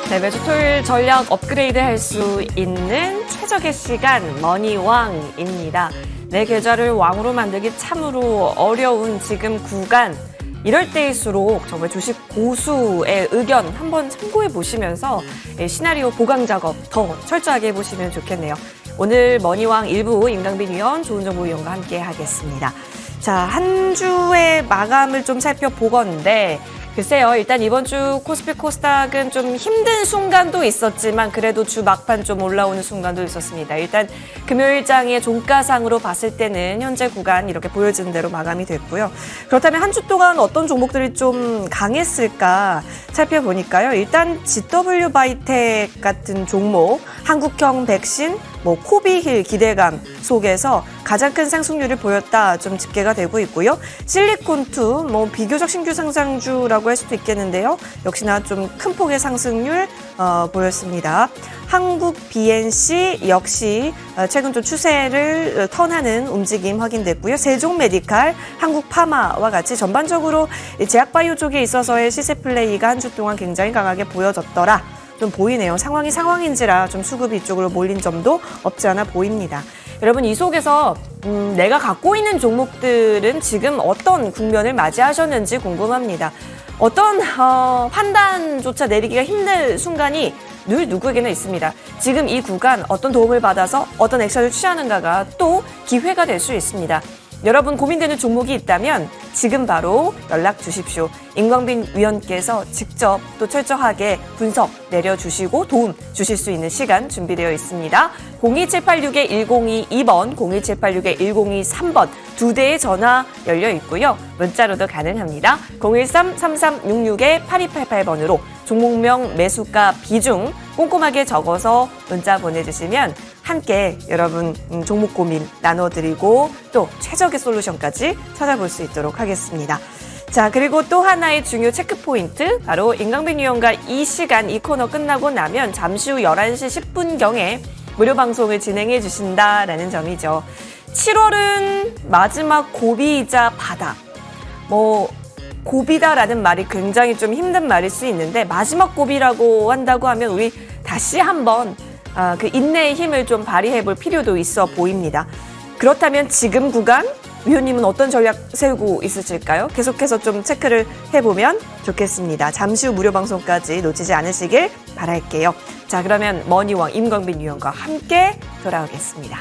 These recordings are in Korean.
네, 매주 토요일 전략 업그레이드 할 수 있는 최적의 시간 머니왕입니다. 내 계좌를 왕으로 만들기 참으로 어려운 지금 구간, 이럴 때일수록 정말 주식 고수의 의견 한번 참고해 보시면서 시나리오 보강 작업 더 철저하게 해보시면 좋겠네요. 오늘 머니왕 1부 임강빈 위원, 좋은정보위원과 함께 하겠습니다. 자, 한 주의 마감을 좀 살펴보건데 글쎄요, 일단 이번 주 코스피 코스닥은 좀 힘든 순간도 있었지만 그래도 주 막판 좀 올라오는 순간도 있었습니다. 일단 금요일장의 종가상으로 봤을 때는 현재 구간 이렇게 보여지는 대로 마감이 됐고요. 그렇다면 한 주 동안 어떤 종목들이 좀 강했을까 살펴보니까요. 일단 GW 바이텍 같은 종목, 한국형 백신, 코비힐 기대감 속에서 가장 큰 상승률을 보였다 좀 집계가 되고 있고요. 실리콘2 비교적 신규 상장주라고 할 수도 있겠는데요. 역시나 좀 큰 폭의 상승률 보였습니다. 한국 BNC 역시 최근 좀 추세를 턴하는 움직임 확인됐고요. 세종메디칼, 한국파마와 같이 전반적으로 제약바이오 쪽에 있어서의 시세 플레이가 한 주 동안 굉장히 강하게 보여졌더라. 좀 보이네요. 상황이 상황인지라 좀 수급이 이쪽으로 몰린 점도 없지 않아 보입니다. 여러분, 이 속에서 내가 갖고 있는 종목들은 지금 어떤 국면을 맞이하셨는지 궁금합니다. 어떤 판단조차 내리기가 힘든 순간이 늘 누구에게나 있습니다. 지금 이 구간 어떤 도움을 받아서 어떤 액션을 취하는가가 또 기회가 될 수 있습니다. 여러분 고민되는 종목이 있다면 지금 바로 연락 주십시오. 임광빈 위원께서 직접 또 철저하게 분석 내려주시고 도움 주실 수 있는 시간 준비되어 있습니다. 02786-1022번, 02786-1023번 두 대의 전화 열려 있고요. 문자로도 가능합니다. 013-3366-8288번으로 종목명, 매수가, 비중 꼼꼼하게 적어서 문자 보내주시면 함께 여러분 종목 고민 나눠드리고 또 최적의 솔루션까지 찾아볼 수 있도록 하겠습니다. 자, 그리고 또 하나의 중요 체크포인트, 바로 임강빈 위원과 이 시간, 이 코너 끝나고 나면 잠시 후 11시 10분경에 무료 방송을 진행해 주신다라는 점이죠. 7월은 마지막 고비이자 바다. 고비다라는 말이 굉장히 좀 힘든 말일 수 있는데 마지막 고비라고 한다고 하면 우리 다시 한번 그 인내의 힘을 좀 발휘해 볼 필요도 있어 보입니다. 그렇다면 지금 구간 위원님은 어떤 전략 세우고 있으실까요? 계속해서 좀 체크를 해보면 좋겠습니다. 잠시 후 무료 방송까지 놓치지 않으시길 바랄게요. 자, 그러면 머니왕 임광빈 위원과 함께 돌아오겠습니다.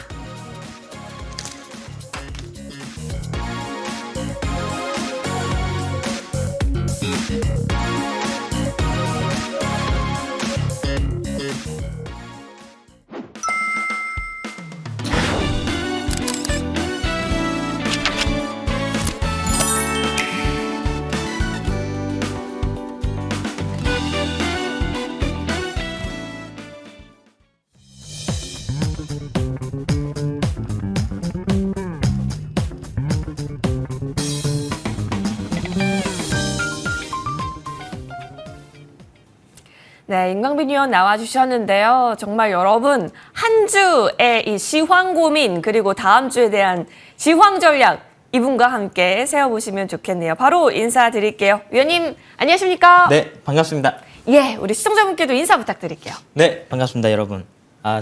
네, 임광빈 위원 나와주셨는데요. 정말 여러분 한 주의 이 시황 고민 그리고 다음 주에 대한 시황 전략 이분과 함께 세워보시면 좋겠네요. 바로 인사드릴게요. 위원님 안녕하십니까? 네, 반갑습니다. 예, 우리 시청자분께도 인사 부탁드릴게요. 네, 반갑습니다, 여러분.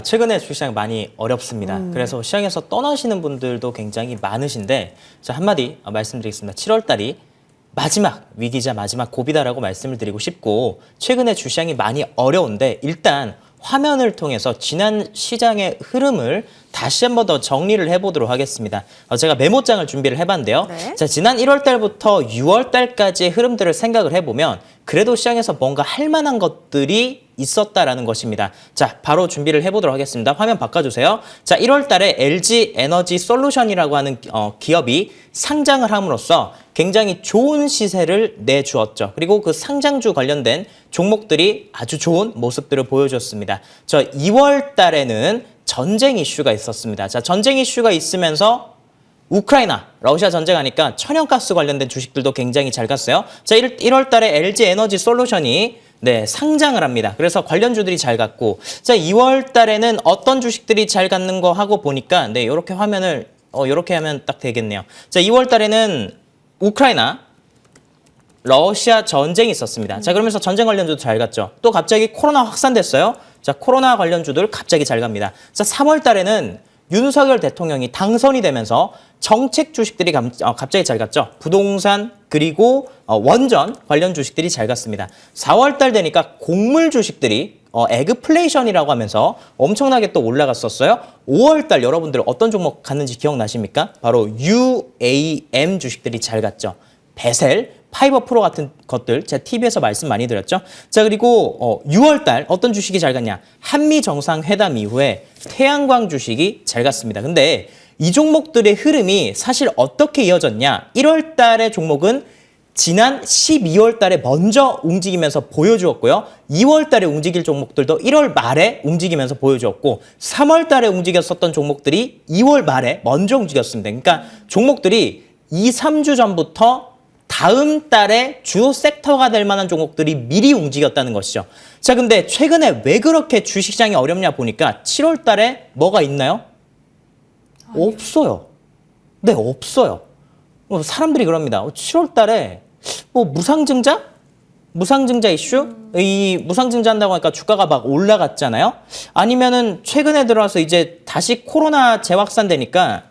최근에 주식시장 많이 어렵습니다. 그래서 시장에서 떠나시는 분들도 굉장히 많으신데 자, 한마디 말씀드리겠습니다. 7월 달이 마지막 위기자 마지막 고비다라고 말씀을 드리고 싶고 최근에 주시장이 많이 어려운데 일단 화면을 통해서 지난 시장의 흐름을 다시 한번 더 정리를 해보도록 하겠습니다. 제가 메모장을 준비를 해봤는데요. 네. 자, 지난 1월 달부터 6월 달까지의 흐름들을 생각을 해보면 그래도 시장에서 뭔가 할 만한 것들이 있었다라는 것입니다. 자, 바로 준비를 해보도록 하겠습니다. 화면 바꿔주세요. 자, 1월 달에 LG 에너지 솔루션이라고 하는 기업이 상장을 함으로써 굉장히 좋은 시세를 내주었죠. 그리고 그 상장주 관련된 종목들이 아주 좋은 모습들을 보여줬습니다. 저 2월 달에는 전쟁 이슈가 있었습니다. 자, 전쟁 이슈가 있으면서 우크라이나, 러시아 전쟁하니까 천연가스 관련된 주식들도 굉장히 잘 갔어요. 자, 1월 달에 LG 에너지 솔루션이 상장을 합니다. 그래서 관련주들이 잘 갔고, 자, 2월 달에는 어떤 주식들이 잘 갔는 거 하고 보니까, 이렇게 화면을, 이렇게 하면 딱 되겠네요. 자, 2월 달에는 우크라이나, 러시아 전쟁이 있었습니다. 자, 그러면서 전쟁 관련주도 잘 갔죠. 또 갑자기 코로나 확산됐어요. 자, 코로나 관련주들 갑자기 잘 갑니다. 자, 3월 달에는 윤석열 대통령이 당선이 되면서 정책 주식들이 갑자기 잘 갔죠. 부동산 그리고 원전 관련 주식들이 잘 갔습니다. 4월 달 되니까 곡물 주식들이 에그플레이션이라고 하면서 엄청나게 또 올라갔었어요. 5월 달 여러분들 어떤 종목 갔는지 기억나십니까? 바로 UAM 주식들이 잘 갔죠. 베셀, 파이버 프로 같은 것들 제가 TV에서 말씀 많이 드렸죠. 자, 그리고 6월 달 어떤 주식이 잘 갔냐? 한미 정상회담 이후에 태양광 주식이 잘 갔습니다. 근데 이 종목들의 흐름이 사실 어떻게 이어졌냐? 1월 달의 종목은 지난 12월 달에 먼저 움직이면서 보여주었고요. 2월 달에 움직일 종목들도 1월 말에 움직이면서 보여주었고 3월 달에 움직였었던 종목들이 2월 말에 먼저 움직였습니다. 그러니까 종목들이 2, 3주 전부터 다음 달에 주요 섹터가 될 만한 종목들이 미리 움직였다는 것이죠. 자, 근데 최근에 왜 그렇게 주식시장이 어렵냐 보니까 7월 달에 뭐가 있나요? 없어요. 네, 없어요. 사람들이 그럽니다. 7월 달에 무상증자? 무상증자 이슈? 이 무상증자 한다고 하니까 주가가 막 올라갔잖아요. 아니면은 최근에 들어와서 이제 다시 코로나가 재확산되니까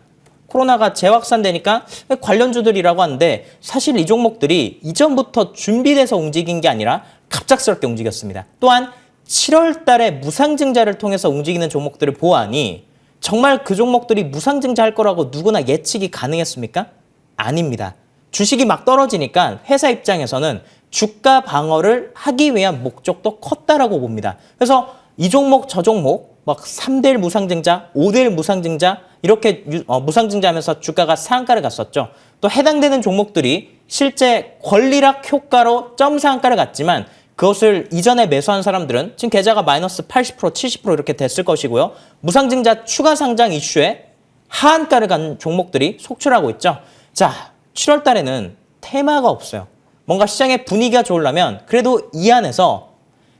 관련주들이라고 하는데 사실 이 종목들이 이전부터 준비돼서 움직인 게 아니라 갑작스럽게 움직였습니다. 또한 7월 달에 무상증자를 통해서 움직이는 종목들을 보아하니 정말 그 종목들이 무상증자할 거라고 누구나 예측이 가능했습니까? 아닙니다. 주식이 막 떨어지니까 회사 입장에서는 주가 방어를 하기 위한 목적도 컸다라고 봅니다. 그래서 이 종목 저 종목 막 3대1 무상증자, 5대1 무상증자 이렇게 무상증자하면서 주가가 상한가를 갔었죠. 또 해당되는 종목들이 실제 권리락 효과로 점상한가를 갔지만 그것을 이전에 매수한 사람들은 지금 계좌가 마이너스 80%, 70% 이렇게 됐을 것이고요. 무상증자 추가 상장 이슈에 하한가를 간 종목들이 속출하고 있죠. 자, 7월 달에는 테마가 없어요. 뭔가 시장의 분위기가 좋으려면 그래도 이 안에서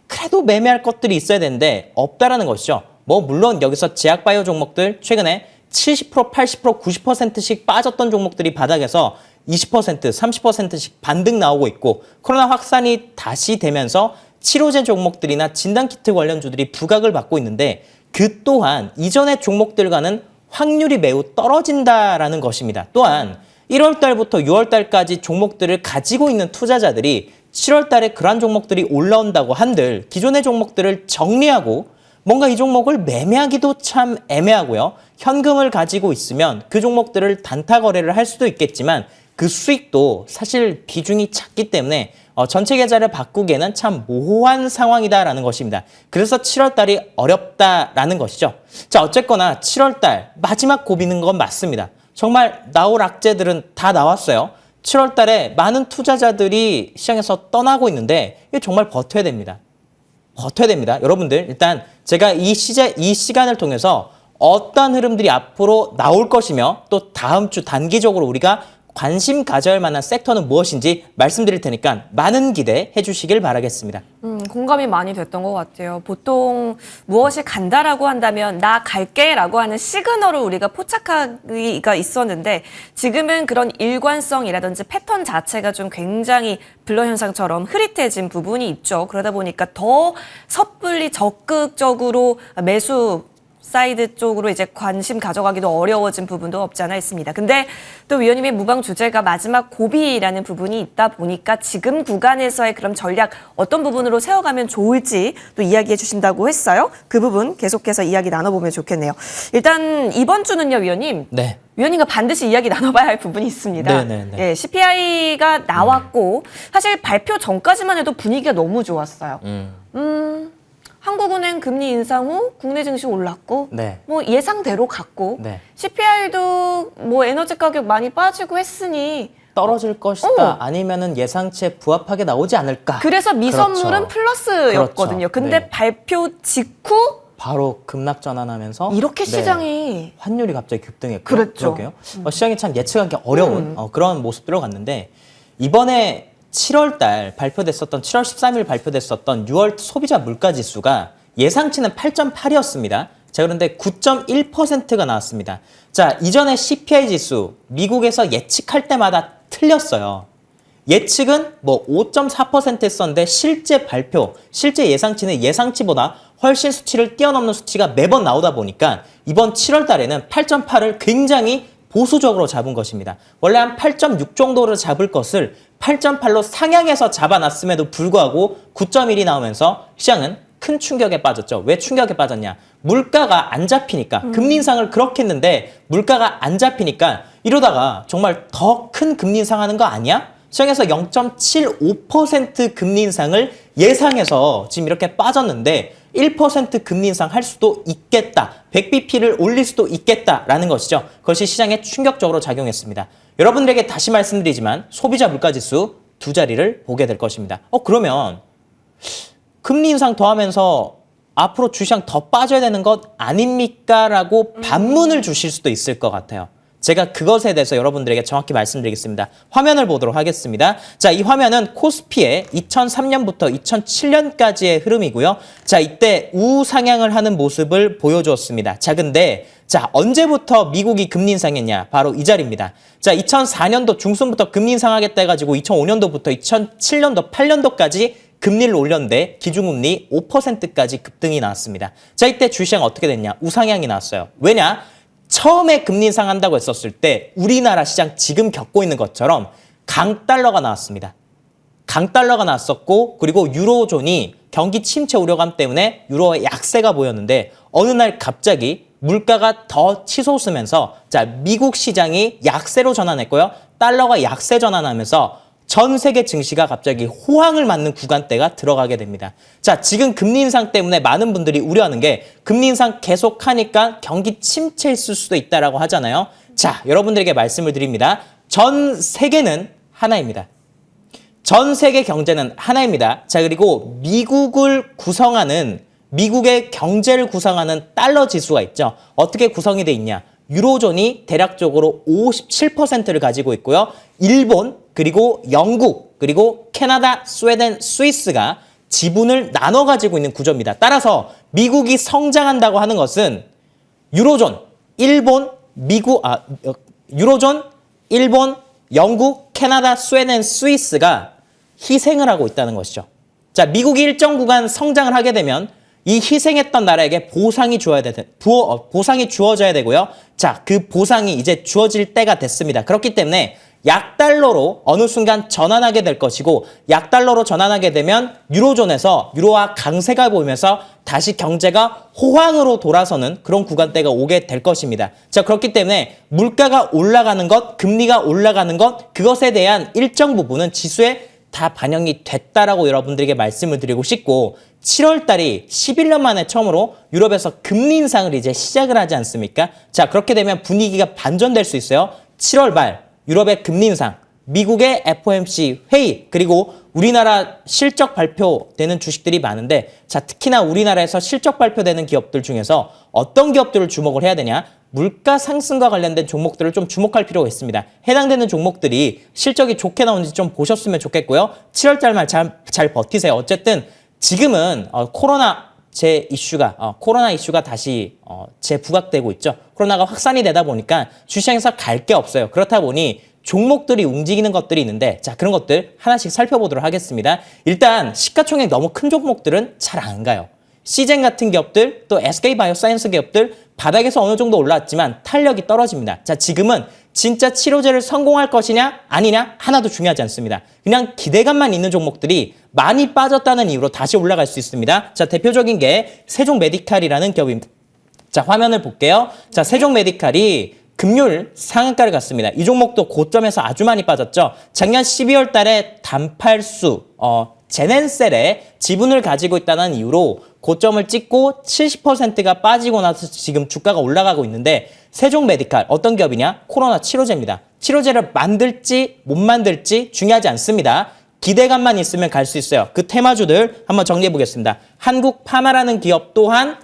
그래도 매매할 것들이 있어야 되는데 없다라는 것이죠. 물론 여기서 제약바이오 종목들 최근에 70%, 80%, 90%씩 빠졌던 종목들이 바닥에서 20%, 30%씩 반등 나오고 있고 코로나 확산이 다시 되면서 치료제 종목들이나 진단키트 관련주들이 부각을 받고 있는데 그 또한 이전의 종목들과는 확률이 매우 떨어진다라는 것입니다. 또한 1월 달부터 6월 달까지 종목들을 가지고 있는 투자자들이 7월 달에 그러한 종목들이 올라온다고 한들 기존의 종목들을 정리하고 뭔가 이 종목을 매매하기도 참 애매하고요. 현금을 가지고 있으면 그 종목들을 단타 거래를 할 수도 있겠지만 그 수익도 사실 비중이 작기 때문에 전체 계좌를 바꾸기에는 참 모호한 상황이다라는 것입니다. 그래서 7월 달이 어렵다라는 것이죠. 자, 어쨌거나 7월 달 마지막 고비는 건 맞습니다. 정말 나올 악재들은 다 나왔어요. 7월 달에 많은 투자자들이 시장에서 떠나고 있는데 이게 정말 버텨야 됩니다. 버텨야 됩니다. 여러분들 일단 제가 이 시간을 통해서 어떤 흐름들이 앞으로 나올 것이며 또 다음 주 단기적으로 우리가 관심 가져야 할 만한 섹터는 무엇인지 말씀드릴 테니까 많은 기대해 주시길 바라겠습니다. 공감이 많이 됐던 것 같아요. 보통 무엇이 간다라고 한다면 나 갈게라고 하는 시그널을 우리가 포착하기가 있었는데 지금은 그런 일관성이라든지 패턴 자체가 좀 굉장히 블러 현상처럼 흐릿해진 부분이 있죠. 그러다 보니까 더 섣불리 적극적으로 매수 사이드 쪽으로 이제 관심 가져가기도 어려워진 부분도 없지 않아 있습니다. 근데 또 위원님의 무방 주제가 마지막 고비라는 부분이 있다 보니까 지금 구간에서의 그럼 전략 어떤 부분으로 세워가면 좋을지 또 이야기해 주신다고 했어요. 그 부분 계속해서 이야기 나눠보면 좋겠네요. 일단 이번 주는요, 위원님. 네. 위원님과 반드시 이야기 나눠봐야 할 부분이 있습니다. 네네네. 예, CPI가 나왔고 사실 발표 전까지만 해도 분위기가 너무 좋았어요. 한국은행 금리 인상 후 국내 증시 올랐고 네. 예상대로 갔고 네. CPI도 에너지 가격 많이 빠지고 했으니 떨어질 것이다. 아니면은 예상치에 부합하게 나오지 않을까. 그래서 미선물은 그렇죠. 플러스였거든요. 그렇죠. 근데 네. 발표 직후 바로 급락 전환하면서 이렇게 네. 시장이 환율이 갑자기 급등했고 그랬죠. 그러게요. 시장이 참 예측하기 어려운 그런 모습들로 갔는데 이번에 7월 달 발표됐었던 7월 13일 발표됐었던 6월 소비자 물가 지수가 예상치는 8.8이었습니다. 자, 그런데 9.1%가 나왔습니다. 자, 이전에 CPI 지수 미국에서 예측할 때마다 틀렸어요. 예측은 뭐 5.4% 했었는데 실제 발표, 실제 예상치는 예상치보다 훨씬 수치를 뛰어넘는 수치가 매번 나오다 보니까 이번 7월 달에는 8.8을 굉장히 보수적으로 잡은 것입니다. 원래 한 8.6 정도로 잡을 것을 8.8로 상향해서 잡아놨음에도 불구하고 9.1이 나오면서 시장은 큰 충격에 빠졌죠. 왜 충격에 빠졌냐? 물가가 안 잡히니까. 금리 인상을 그렇게 했는데 물가가 안 잡히니까 이러다가 정말 더 큰 금리 인상하는 거 아니야? 시장에서 0.75% 금리 인상을 예상해서 지금 이렇게 빠졌는데 1% 금리 인상 할 수도 있겠다. 100bp를 올릴 수도 있겠다라는 것이죠. 그것이 시장에 충격적으로 작용했습니다. 여러분들에게 다시 말씀드리지만 소비자 물가지수 두 자리를 보게 될 것입니다. 그러면 금리 인상 더하면서 앞으로 주시장 더 빠져야 되는 것 아닙니까? 라고 반문을 주실 수도 있을 것 같아요. 제가 그것에 대해서 여러분들에게 정확히 말씀드리겠습니다. 화면을 보도록 하겠습니다. 자, 이 화면은 코스피의 2003년부터 2007년까지의 흐름이고요. 자, 이때 우상향을 하는 모습을 보여주었습니다. 자, 근데 자, 언제부터 미국이 금리 인상했냐? 바로 이 자리입니다. 자, 2004년도 중순부터 금리 인상하겠다 해가지고 2005년도부터 2007년도, 8년도까지 금리를 올렸는데 기준금리 5%까지 급등이 나왔습니다. 자, 이때 주시장 어떻게 됐냐? 우상향이 나왔어요. 왜냐? 처음에 금리 인상한다고 했었을 때 우리나라 시장 지금 겪고 있는 것처럼 강달러가 나왔습니다. 강달러가 나왔었고 그리고 유로존이 경기 침체 우려감 때문에 유로의 약세가 보였는데 어느 날 갑자기 물가가 더 치솟으면서 자, 미국 시장이 약세로 전환했고요. 달러가 약세 전환하면서 전 세계 증시가 갑자기 호황을 맞는 구간대가 들어가게 됩니다. 자, 지금 금리 인상 때문에 많은 분들이 우려하는 게 금리 인상 계속하니까 경기 침체 있을 수도 있다라고 하잖아요. 자, 여러분들에게 말씀을 드립니다. 전 세계는 하나입니다. 전 세계 경제는 하나입니다. 자, 그리고 미국을 구성하는 미국의 경제를 구성하는 달러 지수가 있죠. 어떻게 구성이 돼 있냐? 유로존이 대략적으로 57%를 가지고 있고요. 일본, 그리고 영국, 그리고 캐나다, 스웨덴, 스위스가 지분을 나눠 가지고 있는 구조입니다. 따라서 미국이 성장한다고 하는 것은 유로존, 일본, 유로존, 일본, 영국, 캐나다, 스웨덴, 스위스가 희생을 하고 있다는 것이죠. 자, 미국이 일정 구간 성장을 하게 되면 이 희생했던 나라에게 보상이 주어져야 되고요. 자, 그 보상이 이제 주어질 때가 됐습니다. 그렇기 때문에 약달러로 어느 순간 전환하게 될 것이고 약달러로 전환하게 되면 유로존에서 유로화 강세가 보이면서 다시 경제가 호황으로 돌아서는 그런 구간대가 오게 될 것입니다. 자, 그렇기 때문에 물가가 올라가는 것, 금리가 올라가는 것, 그것에 대한 일정 부분은 지수에 다 반영이 됐다라고 여러분들에게 말씀을 드리고 싶고 7월 달이 11년 만에 처음으로 유럽에서 금리 인상을 이제 시작을 하지 않습니까? 자, 그렇게 되면 분위기가 반전될 수 있어요. 7월 말 유럽의 금리 인상, 미국의 FOMC 회의, 그리고 우리나라 실적 발표되는 주식들이 많은데 자, 특히나 우리나라에서 실적 발표되는 기업들 중에서 어떤 기업들을 주목을 해야 되냐? 물가 상승과 관련된 종목들을 좀 주목할 필요가 있습니다. 해당되는 종목들이 실적이 좋게 나오는지 좀 보셨으면 좋겠고요. 7월 달만 잘 버티세요. 어쨌든 지금은 코로나 이슈가 다시 재부각되고 있죠. 코로나가 확산이 되다 보니까 주시장에서 갈 게 없어요. 그렇다 보니 종목들이 움직이는 것들이 있는데 자, 그런 것들 하나씩 살펴보도록 하겠습니다. 일단 시가총액 너무 큰 종목들은 잘 안 가요. 시젠 같은 기업들, 또 SK바이오사이언스 기업들 바닥에서 어느 정도 올라왔지만 탄력이 떨어집니다. 자, 지금은 진짜 치료제를 성공할 것이냐 아니냐 하나도 중요하지 않습니다. 그냥 기대감만 있는 종목들이 많이 빠졌다는 이유로 다시 올라갈 수 있습니다. 자, 대표적인 게 세종메디칼이라는 기업입니다. 자, 화면을 볼게요. 자, 세종메디칼이 금요일 상한가를 갔습니다. 이 종목도 고점에서 아주 많이 빠졌죠. 작년 12월 달에 단팔수, 제넨셀에 지분을 가지고 있다는 이유로 고점을 찍고 70%가 빠지고 나서 지금 주가가 올라가고 있는데 세종메디칼 어떤 기업이냐? 코로나 치료제입니다. 치료제를 만들지 못 만들지 중요하지 않습니다. 기대감만 있으면 갈 수 있어요. 그 테마주들 한번 정리해 보겠습니다. 한국파마라는 기업 또한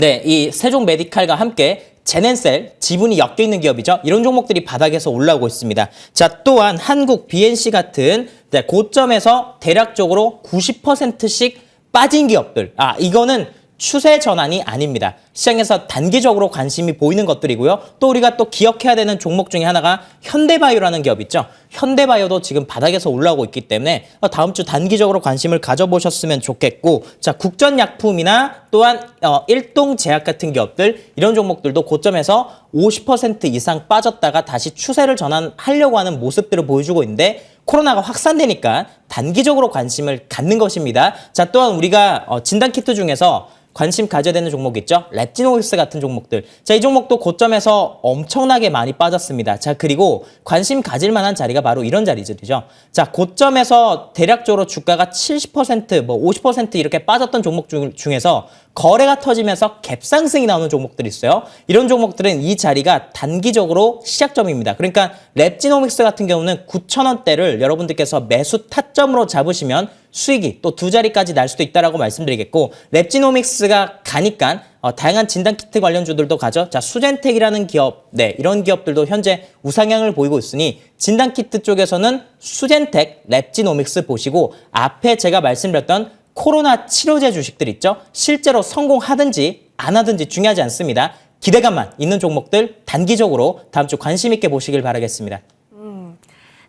이 세종메디칼과 함께 제넨셀 지분이 엮여 있는 기업이죠. 이런 종목들이 바닥에서 올라오고 있습니다. 자, 또한 한국 BNC 같은 고점에서 대략적으로 90%씩 빠진 기업들. 이거는 추세 전환이 아닙니다. 시장에서 단기적으로 관심이 보이는 것들이고요. 또 우리가 또 기억해야 되는 종목 중에 하나가 현대바이오라는 기업 있죠. 현대바이오도 지금 바닥에서 올라오고 있기 때문에 다음 주 단기적으로 관심을 가져보셨으면 좋겠고, 자, 국전약품이나 또한 일동제약 같은 기업들, 이런 종목들도 고점에서 50% 이상 빠졌다가 다시 추세를 전환하려고 하는 모습들을 보여주고 있는데, 코로나가 확산되니까 단기적으로 관심을 갖는 것입니다. 자, 또한 우리가 진단키트 중에서 관심 가져야 되는 종목 있죠? 랩지노믹스 같은 종목들. 자, 이 종목도 고점에서 엄청나게 많이 빠졌습니다. 자, 그리고 관심 가질 만한 자리가 바로 이런 자리들이죠. 자, 고점에서 대략적으로 주가가 70%, 50% 이렇게 빠졌던 종목 중에서 거래가 터지면서 갭상승이 나오는 종목들이 있어요. 이런 종목들은 이 자리가 단기적으로 시작점입니다. 그러니까 랩지노믹스 같은 경우는 9,000원대를 여러분들께서 매수 타점으로 잡으시면 수익이 또 두 자리까지 날 수도 있다라고 말씀드리겠고, 랩지노믹스가 가니까 다양한 진단키트 관련주들도 가죠. 자, 수젠텍이라는 기업, 네, 이런 기업들도 현재 우상향을 보이고 있으니 진단키트 쪽에서는 수젠텍, 랩지노믹스 보시고, 앞에 제가 말씀드렸던 코로나 치료제 주식들 있죠? 실제로 성공하든지 안 하든지 중요하지 않습니다. 기대감만 있는 종목들 단기적으로 다음 주 관심 있게 보시길 바라겠습니다.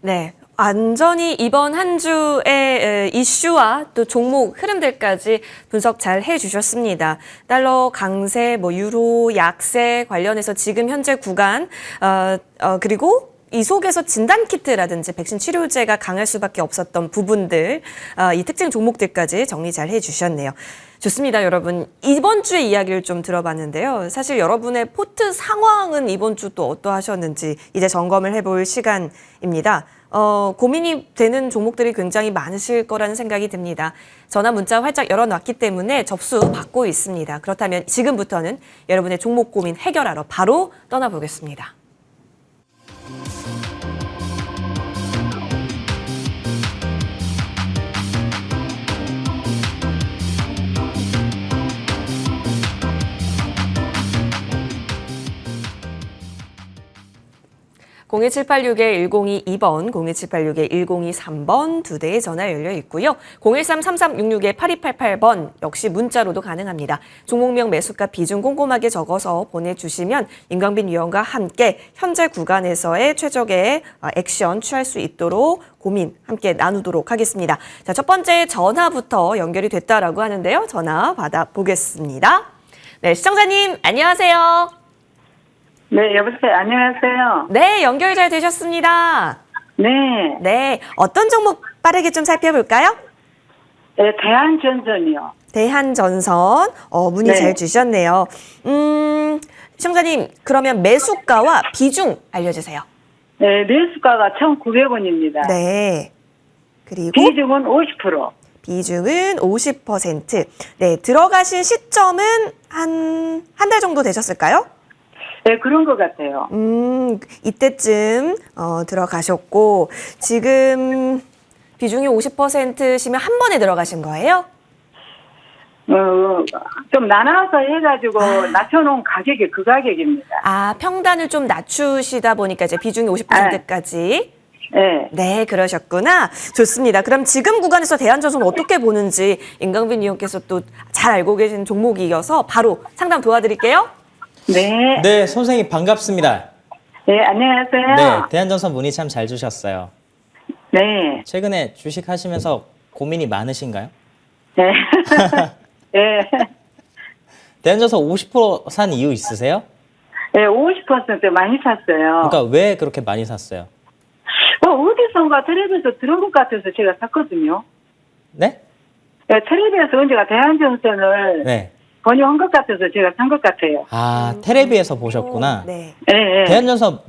네. 완전히 이번 한 주의 이슈와 또 종목 흐름들까지 분석 잘 해주셨습니다. 달러 강세, 유로 약세 관련해서 지금 현재 구간, 그리고 이 속에서 진단키트라든지 백신 치료제가 강할 수밖에 없었던 부분들, 이 특징 종목들까지 정리 잘 해주셨네요. 좋습니다, 여러분. 이번 주의 이야기를 좀 들어봤는데요. 사실 여러분의 포트 상황은 이번 주 또 어떠하셨는지 이제 점검을 해볼 시간입니다. 고민이 되는 종목들이 굉장히 많으실 거라는 생각이 듭니다. 전화 문자 활짝 열어놨기 때문에 접수 받고 있습니다. 그렇다면 지금부터는 여러분의 종목 고민 해결하러 바로 떠나보겠습니다. (01786-1022번) (01786-1023번) 두 대의 전화 열려 있고요. (013-3366-8288번) 역시 문자로도 가능합니다. 종목명, 매수가, 비중 꼼꼼하게 적어서 보내주시면 임광빈 위원과 함께 현재 구간에서의 최적의 액션 취할 수 있도록 고민 함께 나누도록 하겠습니다. 자, 첫 번째 전화부터 연결이 됐다라고 하는데요. 전화 받아보겠습니다. 네, 시청자님 안녕하세요. 네, 여보세요. 안녕하세요. 네, 연결 잘 되셨습니다. 네. 네, 어떤 종목 빠르게 좀 살펴볼까요? 네, 대한전선이요. 대한전선, 문의 네. 잘 주셨네요. 시청자님, 그러면 매수가와 비중 알려주세요. 네, 매수가가 1,900원입니다. 네, 그리고 비중은 50%. 비중은 50%. 네, 들어가신 시점은 한 달 정도 되셨을까요? 네, 그런 것 같아요. 이때쯤 들어가셨고, 지금 비중이 50%시면 한 번에 들어가신 거예요? 좀 나눠서 해가지고 낮춰놓은 가격이 그 가격입니다. 아, 평단을 좀 낮추시다 보니까 이제 비중이 50%까지. 네. 네, 그러셨구나. 좋습니다. 그럼 지금 구간에서 대한전선 어떻게 보는지 임광빈 위원께서 또 잘 알고 계신 종목이어서 바로 상담 도와드릴게요. 네. 네, 선생님 반갑습니다. 네, 안녕하세요. 네, 대한전선 문의 참 잘 주셨어요. 네. 최근에 주식 하시면서 고민이 많으신가요? 네. 네. 대한전선 50% 산 이유 있으세요? 네, 50% 많이 샀어요. 그러니까 왜 그렇게 많이 샀어요? 어디선가 텔레비에서 들은 것 같아서 제가 샀거든요. 네? 네, 텔레비에서 언제가 대한전선을 네. 권유한 것 같아서 제가 산 것 같아요. 아, 텔레비에서 보셨구나. 네. 네, 네. 대한전선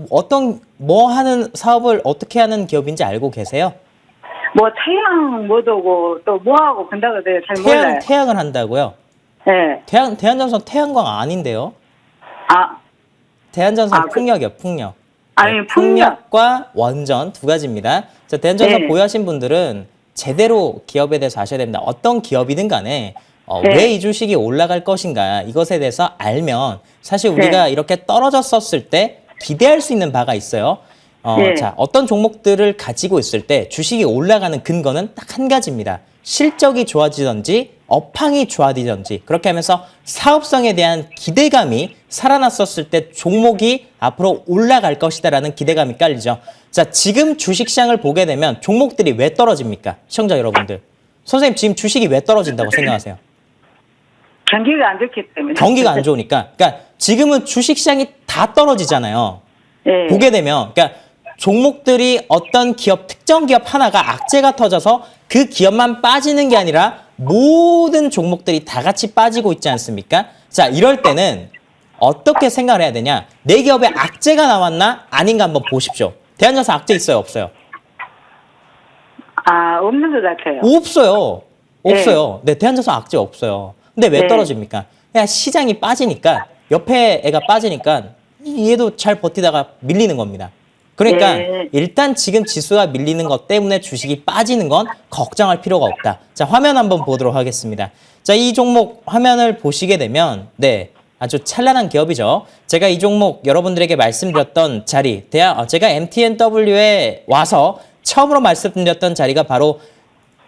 뭐 하는 사업을 어떻게 하는 기업인지 알고 계세요? 뭐 태양 못 오고 또 뭐하고 근다고 내가 잘 몰라요. 태양을 한다고요? 네. 대한전선 태양광 아닌데요? 아, 대한전선 풍력이요, 풍력. 아니, 네, 풍력. 풍력과 원전 두 가지입니다. 자, 대한전선 네. 보유하신 분들은 제대로 기업에 대해서 아셔야 됩니다. 어떤 기업이든 간에 네. 왜 이 주식이 올라갈 것인가 이것에 대해서 알면 사실 우리가 이렇게 떨어졌었을 때 기대할 수 있는 바가 있어요. 네. 자, 어떤 종목들을 가지고 있을 때 주식이 올라가는 근거는 딱 한 가지입니다. 실적이 좋아지든지 업황이 좋아지든지 그렇게 하면서 사업성에 대한 기대감이 살아났었을 때 종목이 앞으로 올라갈 것이다라는 기대감이 깔리죠. 자, 지금 주식시장을 보게 되면 종목들이 왜 떨어집니까? 시청자 여러분들. 선생님 지금 주식이 왜 떨어진다고 생각하세요? 경기가 안 좋기 때문에. 경기가 안 좋으니까. 그러니까 지금은 주식시장이 다 떨어지잖아요. 예. 보게 되면 그러니까 종목들이 어떤 기업, 특정 기업 하나가 악재가 터져서 그 기업만 빠지는 게 아니라 모든 종목들이 다 같이 빠지고 있지 않습니까? 자, 이럴 때는 어떻게 생각을 해야 되냐? 내 기업에 악재가 나왔나? 아닌가 한번 보십시오. 대한전선 악재 있어요? 없어요? 아, 없는 것 같아요. 없어요. 없어요. 네, 대한전선 악재 없어요. 근데 왜 네. 떨어집니까? 그냥 시장이 빠지니까 옆에 애가 빠지니까 얘도 잘 버티다가 밀리는 겁니다. 그러니까 네. 일단 지금 지수가 밀리는 것 때문에 주식이 빠지는 건 걱정할 필요가 없다. 자, 화면 한번 보도록 하겠습니다. 자, 이 종목 화면을 보시게 되면 네, 아주 찬란한 기업이죠. 제가 이 종목 여러분들에게 말씀드렸던 자리, 제가 MTNW에 와서 처음으로 말씀드렸던 자리가 바로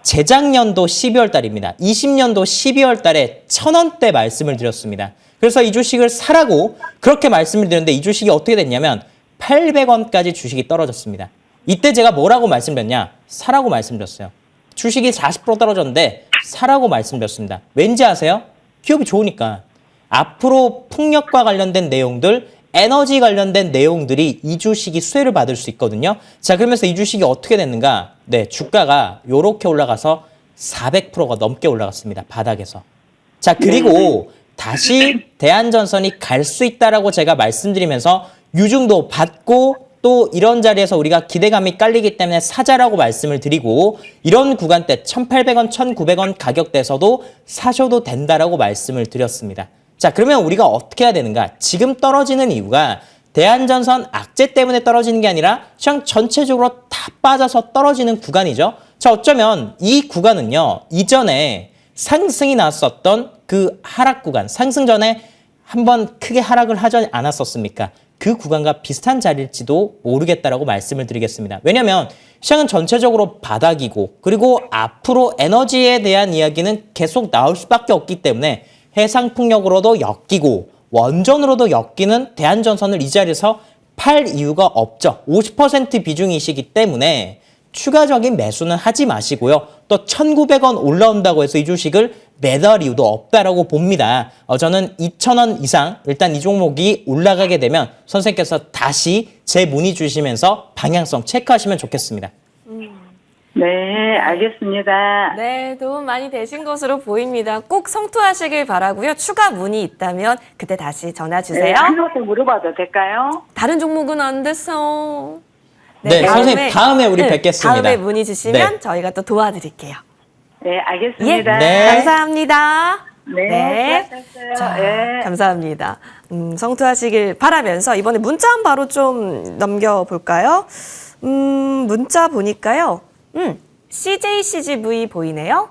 재작년도 12월 달입니다. 20년도 12월 달에 1,000원대 말씀을 드렸습니다. 그래서 이 주식을 사라고 그렇게 말씀을 드렸는데 이 주식이 어떻게 됐냐면 800원까지 주식이 떨어졌습니다. 이때 제가 뭐라고 말씀드렸냐? 사라고 말씀드렸어요. 주식이 40% 떨어졌는데 사라고 말씀드렸습니다. 왠지 아세요? 기업이 좋으니까. 앞으로 풍력과 관련된 내용들, 에너지 관련된 내용들이 이 주식이 수혜를 받을 수 있거든요. 자, 그러면서 이 주식이 어떻게 됐는가? 네, 주가가 요렇게 올라가서 400%가 넘게 올라갔습니다. 바닥에서. 자, 그리고 다시 대한전선이 갈 수 있다라고 제가 말씀드리면서 유증도 받고 또 이런 자리에서 우리가 기대감이 깔리기 때문에 사자라고 말씀을 드리고 이런 구간대 1,800원, 1,900원 가격대에서도 사셔도 된다라고 말씀을 드렸습니다. 자, 그러면 우리가 어떻게 해야 되는가? 지금 떨어지는 이유가 대한전선 악재 때문에 떨어지는 게 아니라 시장 전체적으로 다 빠져서 떨어지는 구간이죠. 자, 어쩌면 이 구간은요, 이전에 상승이 났었던 그 하락 구간, 상승 전에 한번 크게 하락을 하지 않았었습니까? 그 구간과 비슷한 자리일지도 모르겠다라고 말씀을 드리겠습니다. 왜냐하면 시장은 전체적으로 바닥이고 그리고 앞으로 에너지에 대한 이야기는 계속 나올 수밖에 없기 때문에 해상풍력으로도 엮이고 원전으로도 엮이는 대한전선을 이 자리에서 팔 이유가 없죠. 50% 비중이시기 때문에 추가적인 매수는 하지 마시고요. 또 1,900원 올라온다고 해서 이 주식을 매도할 이유도 없다라고 봅니다. 저는 2,000원 이상 일단 이 종목이 올라가게 되면 선생님께서 다시 재문의 주시면서 방향성 체크하시면 좋겠습니다. 네, 알겠습니다. 네, 도움 많이 되신 것으로 보입니다. 꼭 성투하시길 바라고요. 추가 문의 있다면 그때 다시 전화 주세요. 네, 한 가지 물어봐도 될까요? 다른 종목은 안 됐어. 네, 선생님 다음에 우리 뵙겠습니다. 다음에 문의 주시면 네. 저희가 또 도와드릴게요. 네, 알겠습니다. 예, 네. 감사합니다. 네, 수고하셨어요. 자, 네. 감사합니다. 성투하시길 바라면서 이번에 문자 바로 좀 넘겨볼까요? 문자 보니까요. CJCGV 보이네요.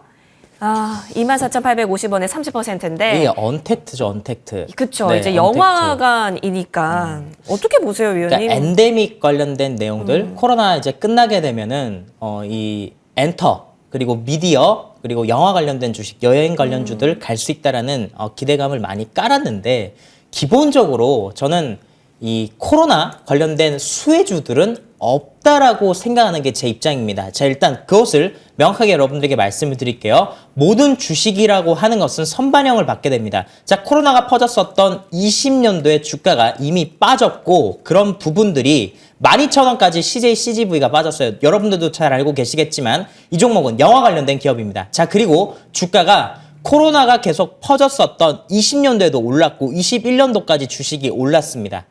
24,850원에 30%인데. 이게 언택트죠, 언택트. 그쵸. 네, 이제 언택트. 영화관이니까. 어떻게 보세요, 위원님? 그러니까 엔데믹 관련된 내용들, 코로나 이제 끝나게 되면은 이 엔터 그리고 미디어 그리고 영화 관련된 주식, 여행 관련주들 갈 수 있다라는 기대감을 많이 깔았는데 기본적으로 저는 이 코로나 관련된 수혜주들은 없다라고 생각하는 게 제 입장입니다. 자, 일단 그것을 명확하게 여러분들에게 말씀을 드릴게요. 모든 주식이라고 하는 것은 선반영을 받게 됩니다. 자, 코로나가 퍼졌었던 20년도에 주가가 이미 빠졌고 그런 부분들이 12,000원까지 CJCGV가 빠졌어요. 여러분들도 잘 알고 계시겠지만 이 종목은 영화 관련된 기업입니다. 자, 그리고 주가가 코로나가 계속 퍼졌었던 20년도에도 올랐고 21년도까지 주식이 올랐습니다.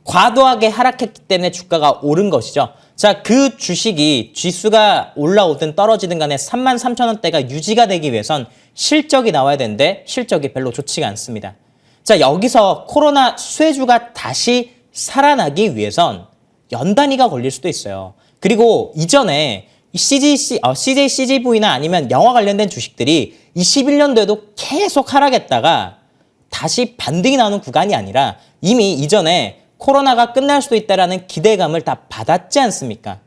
과도하게 하락했기 때문에 주가가 오른 것이죠. 자, 그 주식이 지수가 올라오든 떨어지든 간에 33,000원대가 유지가 되기 위해선 실적이 나와야 되는데 실적이 별로 좋지가 않습니다. 자, 여기서 코로나 수혜주가 다시 살아나기 위해선 연단위가 걸릴 수도 있어요. 그리고 이전에 CJCGV나 아니면 영화 관련된 주식들이 21년도에도 계속 하락했다가 다시 반등이 나오는 구간이 아니라 이미 이전에 코로나가 끝날 수도 있다는 기대감을 다 받았지 않습니까?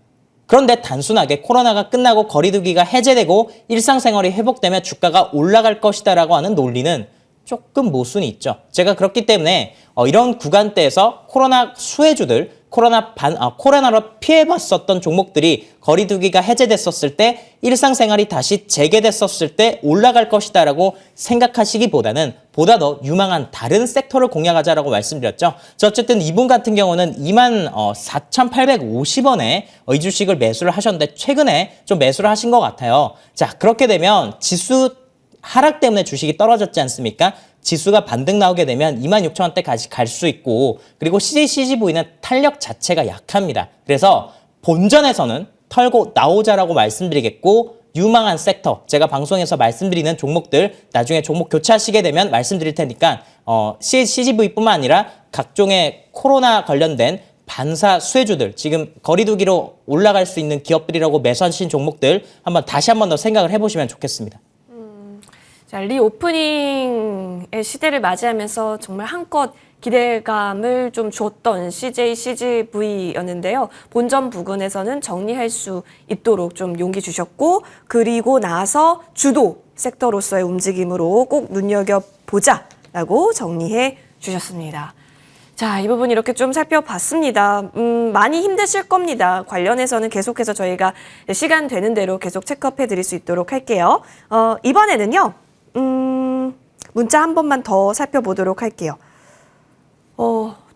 그런데 단순하게 코로나가 끝나고 거리두기가 해제되고 일상생활이 회복되면 주가가 올라갈 것이다라고 하는 논리는 조금 모순이 있죠. 제가 그렇기 때문에 이런 구간대에서 코로나 수혜주들, 코로나로 피해봤었던 종목들이 거리두기가 해제됐었을 때 일상생활이 다시 재개됐었을 때 올라갈 것이다라고 생각하시기보다는 보다 더 유망한 다른 섹터를 공략하자라고 말씀드렸죠. 자, 어쨌든 이분 같은 경우는 24,850원에 이 주식을 매수를 하셨는데 최근에 좀 매수를 하신 것 같아요. 자, 그렇게 되면 지수 하락 때문에 주식이 떨어졌지 않습니까? 지수가 반등 나오게 되면 26,000원대까지 갈 수 있고 그리고 CJCGV는 탄력 자체가 약합니다. 그래서 본전에서는 털고 나오자라고 말씀드리겠고 유망한 섹터, 제가 방송에서 말씀드리는 종목들 나중에 종목 교체하시게 되면 말씀드릴 테니까 CGV뿐만 아니라 각종의 코로나 관련된 반사 수혜주들, 지금 거리두기로 올라갈 수 있는 기업들이라고 매수하신 종목들 다시 한 번 더 생각을 해보시면 좋겠습니다. 자, 리오프닝의 시대를 맞이하면서 정말 한껏 기대감을 좀 줬던 CJCGV였는데요. 본전 부근에서는 정리할 수 있도록 좀 용기 주셨고 그리고 나서 주도 섹터로서의 움직임으로 꼭 눈여겨보자라고 정리해 주셨습니다. 자, 이 부분 이렇게 좀 살펴봤습니다. 많이 힘드실 겁니다. 관련해서는 계속해서 저희가 시간 되는 대로 계속 체크업해 드릴 수 있도록 할게요. 이번에는요. 문자 한 번만 더 살펴보도록 할게요.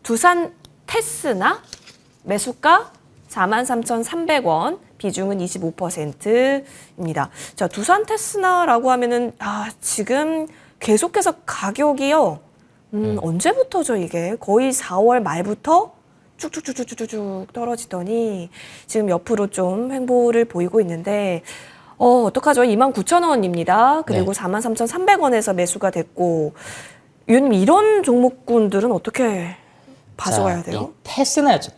두산 테스나 매수가 43,300원, 비중은 25%입니다. 자, 두산 테스나라고 하면은 지금 계속해서 가격이요. 언제부터죠, 이게? 거의 4월 말부터 쭉쭉쭉쭉쭉 떨어지더니 지금 옆으로 좀 횡보를 보이고 있는데 어떡하죠? 29,000원입니다. 그리고 네. 43,300원에서 매수가 됐고 이런 종목군들은 어떻게 봐줘야 돼요? 테스나였죠.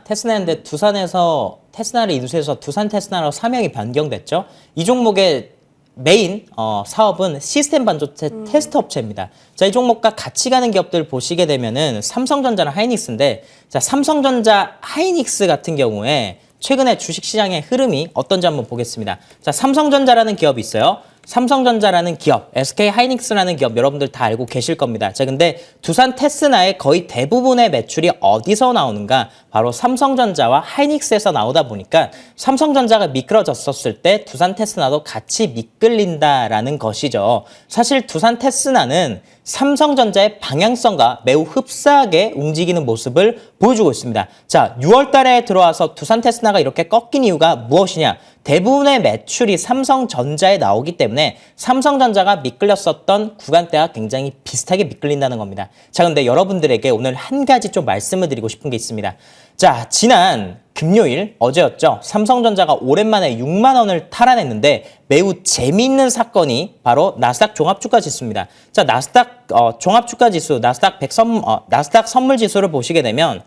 테스나인데 두산에서 테스나를 인수해서 두산 테스나로 사명이 변경됐죠. 이 종목의 메인 사업은 시스템 반도체 테스트 업체입니다. 자, 이 종목과 같이 가는 기업들 보시게 되면은 삼성전자랑 하이닉스인데, 자, 삼성전자, 하이닉스 같은 경우에 최근에 주식시장의 흐름이 어떤지 한번 보겠습니다. 자, 삼성전자라는 기업이 있어요. 삼성전자라는 기업, SK 하이닉스라는 기업 여러분들 다 알고 계실 겁니다. 자, 근데 두산 테스나의 거의 대부분의 매출이 어디서 나오는가? 바로 삼성전자와 하이닉스에서 나오다 보니까 삼성전자가 미끄러졌었을 때 두산 테스나도 같이 미끌린다라는 것이죠. 사실 두산 테스나는 삼성전자의 방향성과 매우 흡사하게 움직이는 모습을 보여주고 있습니다. 자, 6월 달에 들어와서 두산 테스나가 이렇게 꺾인 이유가 무엇이냐? 대부분의 매출이 삼성전자에 나오기 때문에 삼성전자가 미끌렸었던 구간대와 굉장히 비슷하게 미끌린다는 겁니다. 자, 근데 여러분들에게 오늘 한 가지 좀 말씀을 드리고 싶은 게 있습니다. 자, 지난 금요일, 어제였죠. 삼성전자가 오랜만에 6만 원을 탈환했는데 매우 재미있는 사건이 바로 나스닥 종합주가지수입니다. 자, 나스닥 종합주가지수, 나스닥 선물지수를 보시게 되면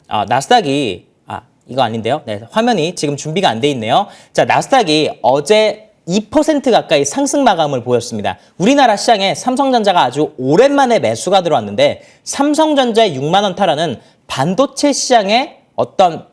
나스닥이 이거 아닌데요. 네, 화면이 지금 준비가 안 돼 있네요. 자, 나스닥이 어제 2% 가까이 상승 마감을 보였습니다. 우리나라 시장에 삼성전자가 아주 오랜만에 매수가 들어왔는데 삼성전자의 6만 원 탈환은 반도체 시장의 어떤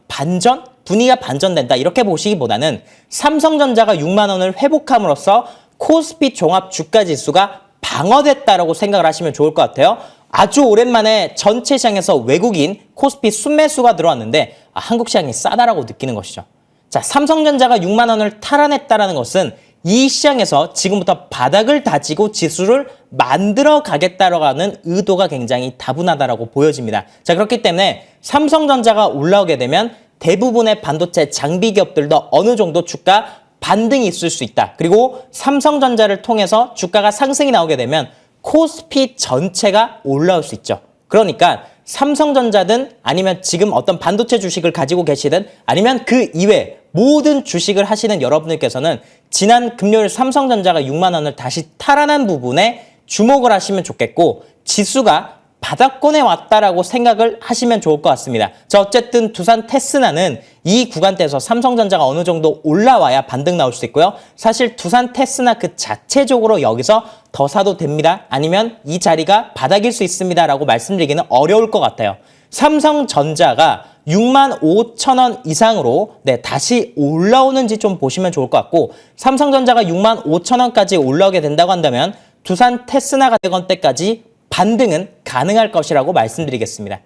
분위기가 반전된다 이렇게 보시기보다는 삼성전자가 6만 원을 회복함으로써 코스피 종합주가지수가 방어됐다라고 생각을 하시면 좋을 것 같아요. 아주 오랜만에 전체 시장에서 외국인 코스피 순매수가 들어왔는데 한국 시장이 싸다라고 느끼는 것이죠. 자, 삼성전자가 6만 원을 탈환했다라는 것은 이 시장에서 지금부터 바닥을 다지고 지수를 만들어 가겠다라고 하는 의도가 굉장히 다분하다라고 보여집니다. 자, 그렇기 때문에 삼성전자가 올라오게 되면 대부분의 반도체 장비 기업들도 어느 정도 주가 반등이 있을 수 있다. 그리고 삼성전자를 통해서 주가가 상승이 나오게 되면 코스피 전체가 올라올 수 있죠. 그러니까 삼성전자든 아니면 지금 어떤 반도체 주식을 가지고 계시든 아니면 그 이외 모든 주식을 하시는 여러분들께서는 지난 금요일 삼성전자가 6만 원을 다시 탈환한 부분에 주목을 하시면 좋겠고 지수가 바닥권에 왔다라고 생각을 하시면 좋을 것 같습니다. 자, 어쨌든 두산 테스나는 이 구간대에서 삼성전자가 어느 정도 올라와야 반등 나올 수 있고요. 사실 두산 테스나 그 자체적으로 여기서 더 사도 됩니다. 아니면 이 자리가 바닥일 수 있습니다. 라고 말씀드리기는 어려울 것 같아요. 삼성전자가 6만 5천 원 이상으로 다시 올라오는지 좀 보시면 좋을 것 같고 삼성전자가 6만 5천 원까지 올라오게 된다고 한다면 두산 테스나 가격대까지 반등은 가능할 것이라고 말씀드리겠습니다.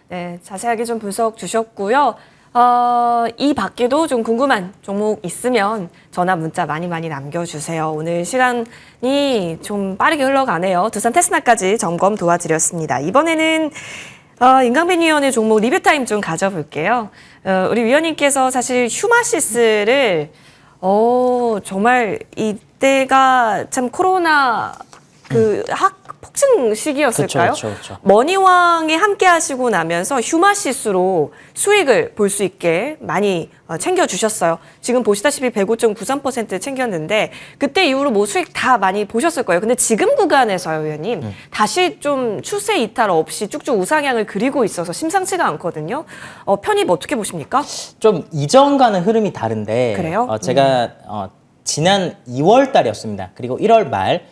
네, 자세하게 좀 분석 주셨고요. 이 밖에도 좀 궁금한 종목 있으면 전화 문자 많이 남겨주세요. 오늘 시간이 좀 빠르게 흘러가네요. 두산 테스나까지 점검 도와드렸습니다. 이번에는 임강빈 위원의 종목 리뷰 타임 좀 가져볼게요. 우리 위원님께서 사실 휴마시스를 정말 이때가 참 코로나 폭증 시기였을까요? 그렇죠. 머니왕에 함께 하시고 나면서 휴마시스로 수익을 볼 수 있게 많이 챙겨주셨어요. 지금 보시다시피 105.93% 챙겼는데 그때 이후로 뭐 수익 다 많이 보셨을 거예요. 근데 지금 구간에서요, 위원님. 다시 좀 추세 이탈 없이 쭉쭉 우상향을 그리고 있어서 심상치가 않거든요. 편입 어떻게 보십니까? 좀 이전과는 흐름이 다른데 그래요? 제가 지난 2월 달이었습니다. 그리고 1월 말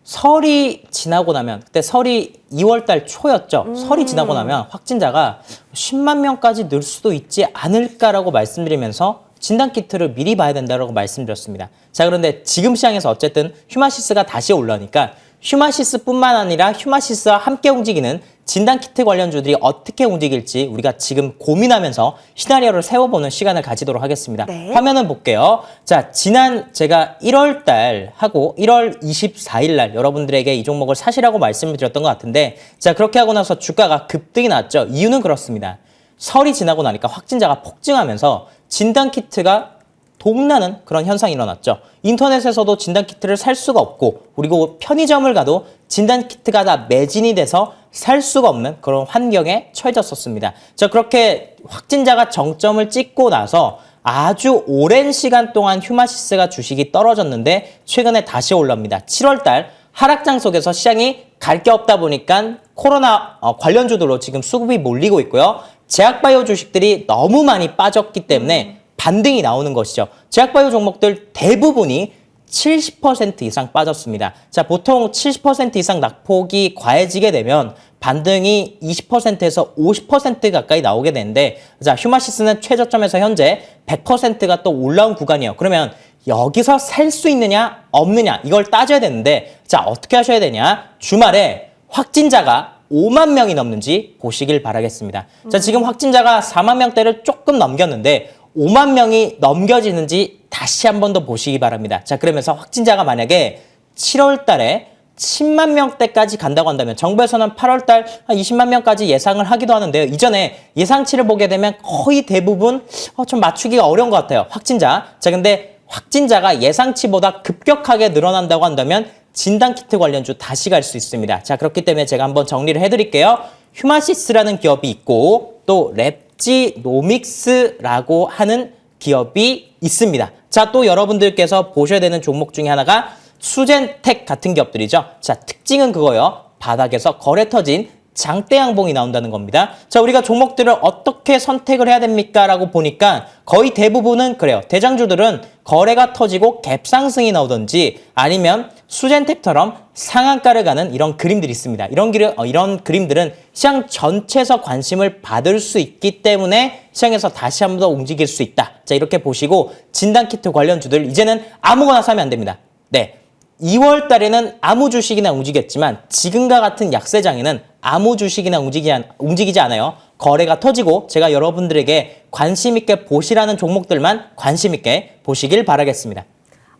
설이 지나고 나면 그때 설이 2월 달 초였죠. 설이 지나고 나면 확진자가 10만 명까지 늘 수도 있지 않을까라고 말씀드리면서 진단키트를 미리 봐야 된다고 말씀드렸습니다. 자, 그런데 지금 시장에서 어쨌든 휴마시스가 다시 올라오니까 휴마시스뿐만 아니라 휴마시스와 함께 움직이는 진단키트 관련주들이 어떻게 움직일지 우리가 지금 고민하면서 시나리오를 세워보는 시간을 가지도록 하겠습니다. 네. 화면을 볼게요. 자, 지난 제가 1월 달 하고 1월 24일 날 여러분들에게 이 종목을 사시라고 말씀을 드렸던 것 같은데 자, 그렇게 하고 나서 주가가 급등이 났죠. 이유는 그렇습니다. 설이 지나고 나니까 확진자가 폭증하면서 진단키트가 동나는 그런 현상이 일어났죠. 인터넷에서도 진단키트를 살 수가 없고 그리고 편의점을 가도 진단키트가 다 매진이 돼서 살 수가 없는 그런 환경에 처해졌었습니다. 자, 그렇게 확진자가 정점을 찍고 나서 아주 오랜 시간 동안 휴마시스가 주식이 떨어졌는데 최근에 다시 올라옵니다. 7월 달 하락장 속에서 시장이 갈 게 없다 보니까 코로나 관련주들로 지금 수급이 몰리고 있고요. 제약바이오 주식들이 너무 많이 빠졌기 때문에 반등이 나오는 것이죠. 제약바이오 종목들 대부분이 70% 이상 빠졌습니다. 자, 보통 70% 이상 낙폭이 과해지게 되면 반등이 20%에서 50% 가까이 나오게 되는데 자, 휴마시스는 최저점에서 현재 100%가 또 올라온 구간이에요. 그러면 여기서 살 수 있느냐 없느냐 이걸 따져야 되는데 자, 어떻게 하셔야 되냐? 주말에 확진자가 5만 명이 넘는지 보시길 바라겠습니다. 자, 지금 확진자가 4만 명대를 조금 넘겼는데 5만 명이 넘겨지는지 다시 한 번 더 보시기 바랍니다. 자, 그러면서 확진자가 만약에 7월 달에 10만 명대까지 간다고 한다면 정부에서는 8월 달 한 20만 명까지 예상을 하기도 하는데요. 이전에 예상치를 보게 되면 거의 대부분 좀 맞추기가 어려운 것 같아요. 확진자. 자, 근데 확진자가 예상치보다 급격하게 늘어난다고 한다면 진단키트 관련주 다시 갈 수 있습니다. 자, 그렇기 때문에 제가 한번 정리를 해드릴게요. 휴마시스라는 기업이 있고 또 랩지노믹스라고 하는 기업이 있습니다. 자, 또 여러분들께서 보셔야 되는 종목 중에 하나가 수젠텍 같은 기업들이죠. 자, 특징은 그거예요. 바닥에서 거래 터진 장대 양봉이 나온다는 겁니다. 자, 우리가 종목들을 어떻게 선택을 해야 됩니까? 라고 보니까 거의 대부분은 그래요. 대장주들은 거래가 터지고 갭상승이 나오든지 아니면 수젠텍처럼 상한가를 가는 이런 그림들이 있습니다. 이런 그림들은 시장 전체에서 관심을 받을 수 있기 때문에 시장에서 다시 한 번 더 움직일 수 있다. 자, 이렇게 보시고 진단키트 관련주들 이제는 아무거나 사면 안 됩니다. 네. 2월 달에는 아무 주식이나 움직였지만 지금과 같은 약세장에는 아무 주식이나 움직이지 않아요. 거래가 터지고 제가 여러분들에게 관심 있게 보시라는 종목들만 관심 있게 보시길 바라겠습니다.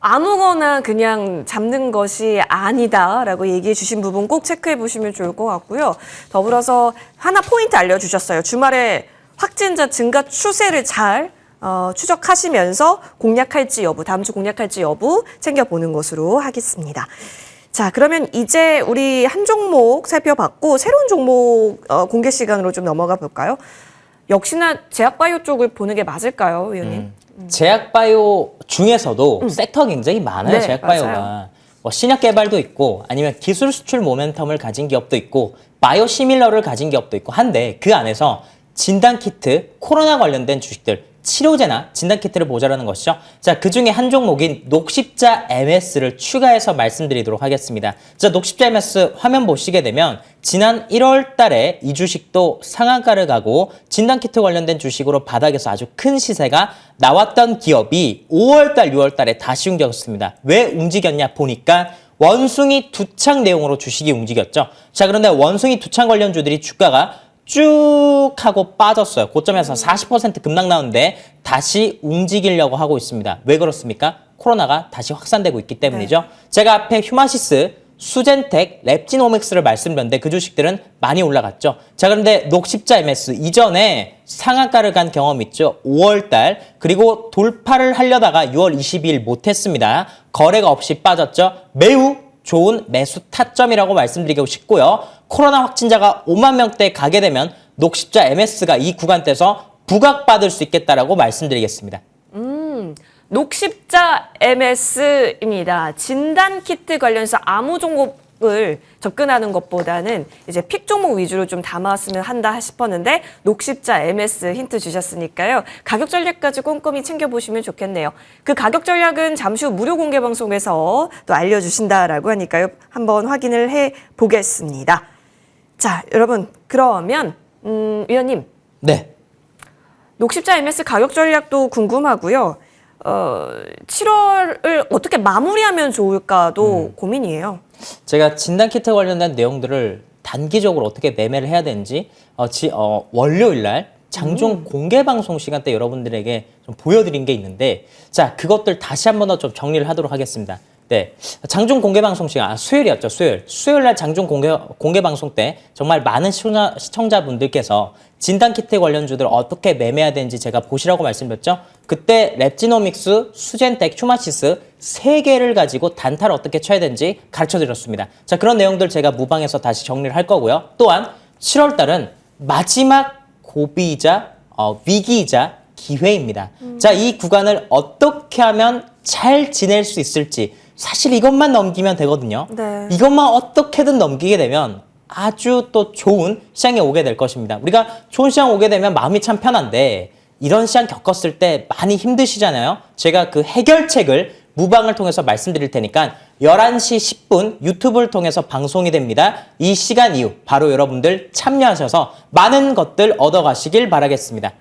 아무거나 그냥 잡는 것이 아니다라고 얘기해 주신 부분 꼭 체크해 보시면 좋을 것 같고요. 더불어서 하나 포인트 알려주셨어요. 주말에 확진자 증가 추세를 잘 추적하시면서 공략할지 여부, 다음 주 공략할지 여부 챙겨보는 것으로 하겠습니다. 자, 그러면 이제 우리 한 종목 살펴봤고 새로운 종목 공개 시간으로 좀 넘어가 볼까요? 역시나 제약바이오 쪽을 보는 게 맞을까요, 의원님? 제약바이오 중에서도 섹터가 굉장히 많아요. 네, 제약바이오가. 맞아요. 뭐 신약 개발도 있고 아니면 기술 수출 모멘텀을 가진 기업도 있고 바이오시밀러를 가진 기업도 있고 한데 그 안에서 진단키트, 코로나 관련된 주식들 치료제나 진단키트를 모자라는 것이죠. 자, 그 중에 한 종목인 녹십자 MS를 추가해서 말씀드리도록 하겠습니다. 자, 녹십자 MS 화면 보시게 되면 지난 1월 달에 이 주식도 상한가를 가고 진단키트 관련된 주식으로 바닥에서 아주 큰 시세가 나왔던 기업이 5월 달, 6월 달에 다시 움직였습니다. 왜 움직였냐 보니까 원숭이 두창 내용으로 주식이 움직였죠. 자, 그런데 원숭이 두창 관련주들이 주가가 쭉 하고 빠졌어요. 고점에서 40% 급락 나오는데 다시 움직이려고 하고 있습니다. 왜 그렇습니까? 코로나가 다시 확산되고 있기 때문이죠. 네. 제가 앞에 휴마시스, 수젠텍, 랩지노믹스를 말씀드렸는데 그 주식들은 많이 올라갔죠. 자, 그런데 녹십자 MS 이전에 상한가를 간 경험 있죠. 5월달 그리고 돌파를 하려다가 6월 22일 못했습니다. 거래가 없이 빠졌죠. 매우 좋은 매수 타점이라고 말씀드리고 싶고요. 코로나 확진자가 5만 명대 가게 되면 녹십자 MS가 이 구간대에서 부각받을 수 있겠다라고 말씀드리겠습니다. 녹십자 MS입니다. 진단키트 관련해서 아무 종목을 접근하는 것보다는 이제 픽 종목 위주로 좀 담아왔으면 한다 싶었는데 녹십자 MS 힌트 주셨으니까요. 가격 전략까지 꼼꼼히 챙겨보시면 좋겠네요. 그 가격 전략은 잠시 후 무료 공개 방송에서 또 알려주신다라고 하니까요. 한번 확인을 해보겠습니다. 자, 여러분 그러면 위원님. 네. 녹십자 MS 가격 전략도 궁금하고요. 7월을 어떻게 마무리하면 좋을까도 고민이에요. 제가 진단키트 관련된 내용들을 단기적으로 어떻게 매매를 해야 되는지 월요일 날 장중 공개 방송 시간 때 여러분들에게 좀 보여드린 게 있는데 자, 그것들 다시 한 번 더 좀 정리를 하도록 하겠습니다. 네, 장중 공개 방송 시간, 수요일이었죠, 수요일 날 장중 공개 방송 때 정말 많은 시청자분들께서 진단키트 관련주들 어떻게 매매해야 되는지 제가 보시라고 말씀드렸죠. 그때 랩지노믹스, 수젠텍, 휴마시스 3개를 가지고 단타를 어떻게 쳐야 되는지 가르쳐드렸습니다. 자, 그런 내용들 제가 무방에서 다시 정리를 할 거고요. 또한 7월 달은 마지막 고비이자 위기이자 기회입니다. 자, 이 구간을 어떻게 하면 잘 지낼 수 있을지 사실 이것만 넘기면 되거든요. 네. 이것만 어떻게든 넘기게 되면 아주 또 좋은 시장에 오게 될 것입니다. 우리가 좋은 시장 오게 되면 마음이 참 편한데 이런 시장 겪었을 때 많이 힘드시잖아요. 제가 그 해결책을 무방을 통해서 말씀드릴 테니까 11시 10분 유튜브를 통해서 방송이 됩니다. 이 시간 이후 바로 여러분들 참여하셔서 많은 것들 얻어가시길 바라겠습니다.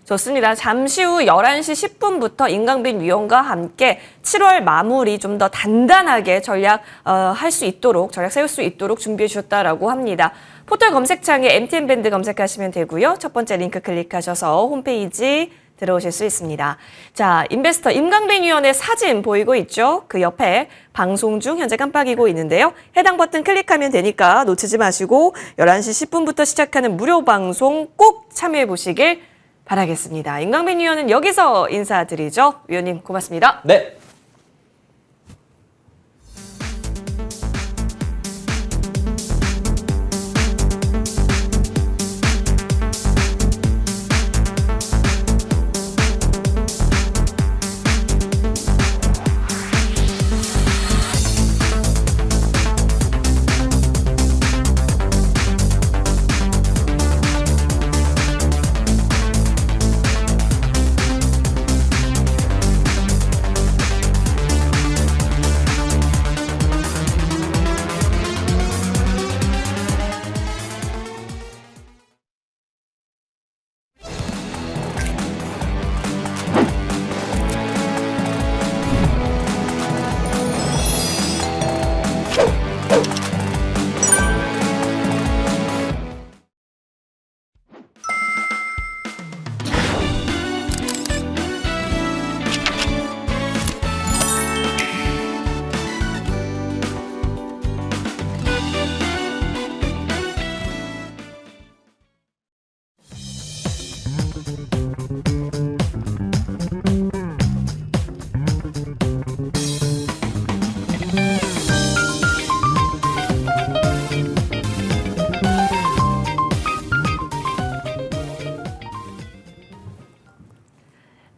좋습니다. 잠시 후 11시 10분부터 임강빈 위원과 함께 7월 마무리 좀 더 단단하게 전략 할 수 있도록, 전략 세울 수 있도록 준비해 주셨다라고 합니다. 포털 검색창에 MTN밴드 검색하시면 되고요. 첫 번째 링크 클릭하셔서 홈페이지 들어오실 수 있습니다. 자, 인베스터 임강빈 위원의 사진 보이고 있죠? 그 옆에 방송 중 현재 깜빡이고 있는데요. 해당 버튼 클릭하면 되니까 놓치지 마시고 11시 10분부터 시작하는 무료 방송 꼭 참여해 보시길 바라겠습니다. 임강빈 위원은 여기서 인사드리죠. 위원님 고맙습니다. 네.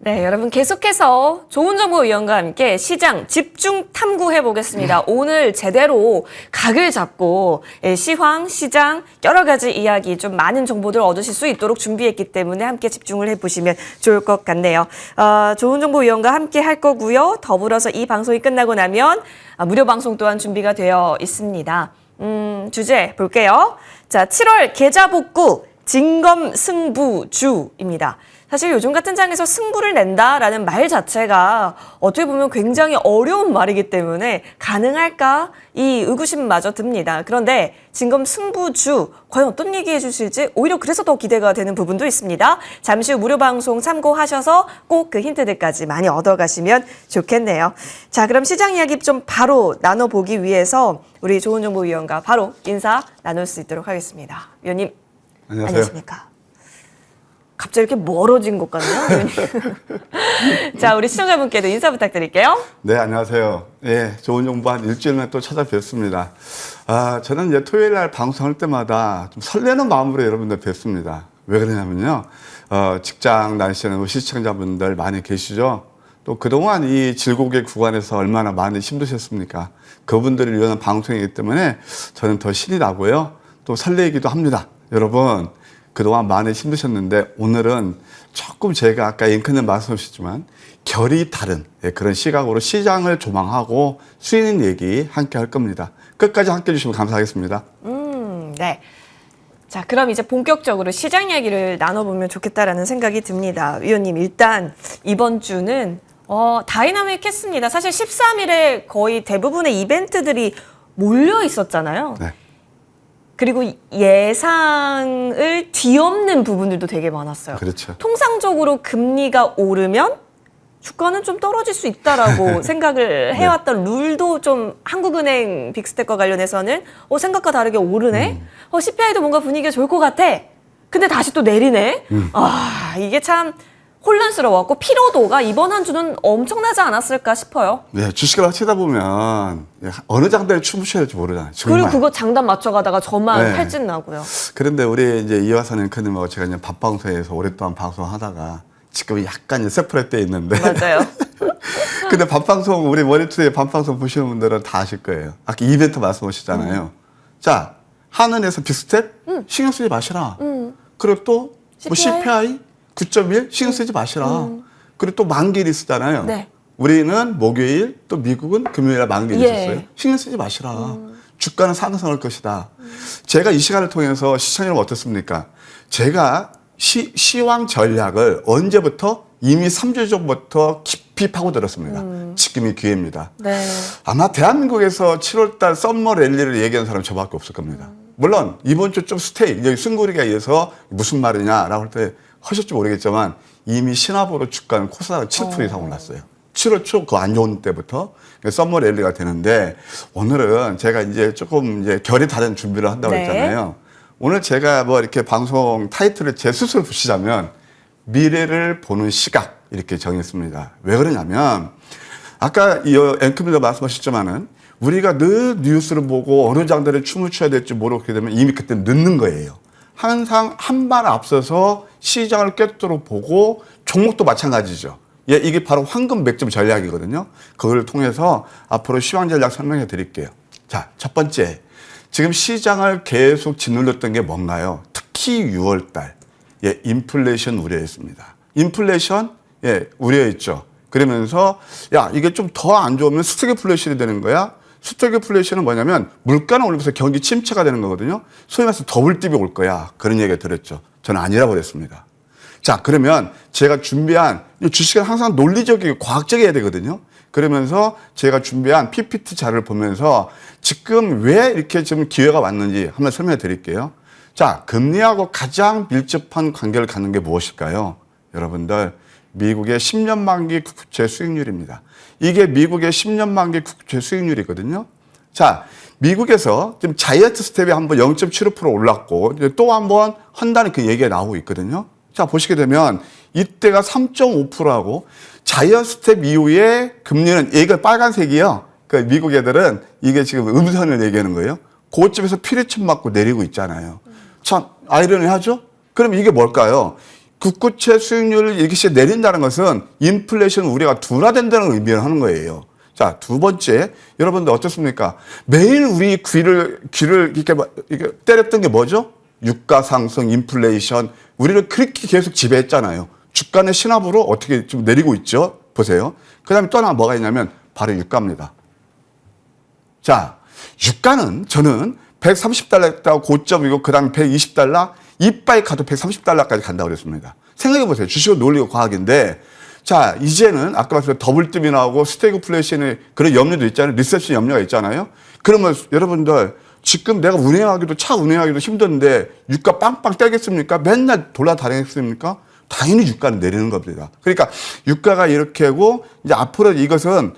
네, 여러분 계속해서 좋은정보위원과 함께 시장 집중 탐구해 보겠습니다. 오늘 제대로 각을 잡고 시황, 시장 여러 가지 이야기 좀 많은 정보들 얻으실 수 있도록 준비했기 때문에 함께 집중을 해보시면 좋을 것 같네요. 좋은정보위원과 함께 할 거고요. 더불어서 이 방송이 끝나고 나면 무료 방송 또한 준비가 되어 있습니다. 주제 볼게요. 자, 7월 계좌 복구 진검승부주입니다. 사실 요즘 같은 장에서 승부를 낸다라는 말 자체가 어떻게 보면 굉장히 어려운 말이기 때문에 가능할까? 이 의구심마저 듭니다. 그런데 진검승부주 과연 어떤 얘기해 주실지 오히려 그래서 더 기대가 되는 부분도 있습니다. 잠시 후 무료 방송 참고하셔서 꼭 그 힌트들까지 많이 얻어가시면 좋겠네요. 자, 그럼 시장 이야기 좀 바로 나눠보기 위해서 우리 좋은정보위원과 바로 인사 나눌 수 있도록 하겠습니다. 위원님. 안녕하세요. 안녕하십니까. 갑자기 이렇게 멀어진 것 같네요. 자, 우리 시청자분께도 인사 부탁드릴게요. 네, 안녕하세요. 예, 좋은 정보 한 일주일 만에 또 찾아뵙습니다. 저는 이제 토요일 날 방송할 때마다 좀 설레는 마음으로 여러분들 뵙습니다. 왜 그러냐면요. 직장 다니시는 시청자분들 많이 계시죠? 또 그동안 이 질곡의 구간에서 얼마나 많이 힘드셨습니까? 그분들을 위한 방송이기 때문에 저는 더 신이 나고요. 또 설레이기도 합니다. 여러분, 그동안 많이 힘드셨는데 오늘은 조금 제가 아까 앵커님 말씀하셨지만 결이 다른 그런 시각으로 시장을 조망하고 수익 얘기 함께 할 겁니다. 끝까지 함께 해주시면 감사하겠습니다. 네. 자, 그럼 이제 본격적으로 시장 이야기를 나눠보면 좋겠다라는 생각이 듭니다. 위원님, 일단 이번 주는 다이나믹했습니다. 사실 13일에 거의 대부분의 이벤트들이 몰려 있었잖아요. 네. 그리고 예상을 뒤엎는 부분들도 되게 많았어요. 그렇죠. 통상적으로 금리가 오르면 주가는 좀 떨어질 수 있다라고 생각을 해왔던 룰도 좀 한국은행 빅스텝과 관련해서는 생각과 다르게 오르네? CPI도 뭔가 분위기가 좋을 것 같아. 근데 다시 또 내리네? 이게 참 혼란스러웠고 피로도가 이번 한 주는 엄청나지 않았을까 싶어요. 네, 주식을 하시다 보면 어느 장단에 춤을 춰야 될지 모르잖아요. 정말. 그리고 그거 장단 맞춰가다가 저만 네. 탈진 나고요. 그런데 우리 이제 이화선 앵커님하고 제가 이제 밥방송에서 오랫동안 방송하다가 지금 약간 이제 세프레 때 있는데. 맞아요. 근데 밥방송, 우리 머니투데이 밥방송 보시는 분들은 다 아실 거예요. 아까 이벤트 말씀하셨잖아요. 자, 한은에서 빅스텝 신경 쓰지 마시라. 그리고 또 뭐 CPI 9.1 신경 쓰지 마시라. 그리고 또 만기일이 쓰잖아요. 네. 우리는 목요일, 또 미국은 금요일에 만기일이 예. 있었어요. 신경 쓰지 마시라. 주가는 상승할 것이다. 제가 이 시간을 통해서 시청 여러분 어떻습니까? 제가 시황 전략을 언제부터 이미 3주 전부터 깊이 파고들었습니다. 지금이 기회입니다. 네. 아마 대한민국에서 7월달 썸머 랠리를 얘기하는 사람 저밖에 없을 겁니다. 물론 이번 주 좀 스테이, 여기 승고리가 이어서 무슨 말이냐라고 할 때 하실지 모르겠지만 이미 신화보로 주가는 코스닥 7% 이상 올랐어요. 7월 초 그 안 좋은 때부터 썸머 랠리가 되는데 오늘은 제가 이제 조금 이제 결이 다른 준비를 한다고 네. 했잖아요. 오늘 제가 뭐 이렇게 방송 타이틀을 제 스스로 붙이자면 미래를 보는 시각 이렇게 정했습니다. 왜 그러냐면 아까 이 앵커님도 말씀하셨지만은 우리가 늘 뉴스를 보고 어느 장단에 춤을 춰야 될지 모르게 되면 이미 그때 늦는 거예요. 항상 한 발 앞서서 시장을 꿰뚫어 보고 종목도 마찬가지죠. 예, 이게 바로 황금 맥점 전략이거든요. 그걸 통해서 앞으로 시황 전략 설명해 드릴게요. 자, 첫 번째. 지금 시장을 계속 짓눌렀던 게 뭔가요? 특히 6월 달. 예, 인플레이션 우려했습니다. 인플레이션, 예, 우려했죠. 그러면서, 야, 이게 좀 더 안 좋으면 스태그플레이션이 되는 거야? 스태그플레이션은 뭐냐면 물가는 올리면서 경기 침체가 되는 거거든요. 소위 말해서 더블딥이 올 거야. 그런 얘기가 들었죠. 저는 아니라고 그랬습니다. 자, 그러면 제가 준비한 주식은 항상 논리적이고 과학적이어야 되거든요. 그러면서 제가 준비한 PPT 자료를 보면서 지금 왜 이렇게 좀 기회가 왔는지 한번 설명해 드릴게요. 자, 금리하고 가장 밀접한 관계를 갖는 게 무엇일까요? 여러분들, 미국의 10년 만기 국채 수익률입니다. 이게 미국의 10년 만기 국채 수익률이거든요. 자, 미국에서 지금 자이언트 스텝이 한번 0.75% 올랐고 또 한번 한다는 그 얘기가 나오고 있거든요. 자, 보시게 되면 이때가 3.5%하고 자이언트 스텝 이후에 금리는 얘가 빨간색이요. 그러니까 미국 애들은 이게 지금 음선을 얘기하는 거예요. 그쯤에서 피리침 맞고 내리고 있잖아요. 참 아이러니하죠? 그럼 이게 뭘까요? 국고채 수익률을 이렇게 내린다는 것은 인플레이션 우려가 둔화된다는 의미를 하는 거예요. 자, 두 번째, 여러분들 어떻습니까? 매일 우리 귀를 이렇게 때렸던 게 뭐죠? 유가 상승, 인플레이션, 우리를 그렇게 계속 지배했잖아요. 주가는 신압으로 어떻게 좀 내리고 있죠? 보세요. 그 다음에 또 하나 뭐가 있냐면 바로 유가입니다. 자, 유가는 저는 130달러 했다고 고점이고 그 다음에 120달러, 이빨 가도 130달러까지 간다고 그랬습니다. 생각해 보세요. 주식은 논리고 과학인데, 자, 이제는 아까 말씀드린 더블뜸이 나오고 스태그플레이션의 그런 염려도 있잖아요. 리세션 염려가 있잖아요. 그러면 여러분들 지금 내가 차 운행하기도 힘든데 유가 빵빵 떼겠습니까? 맨날 돌아다니겠습니까? 당연히 유가는 내리는 겁니다. 그러니까 유가가 이렇게 하고 이제 앞으로 이것은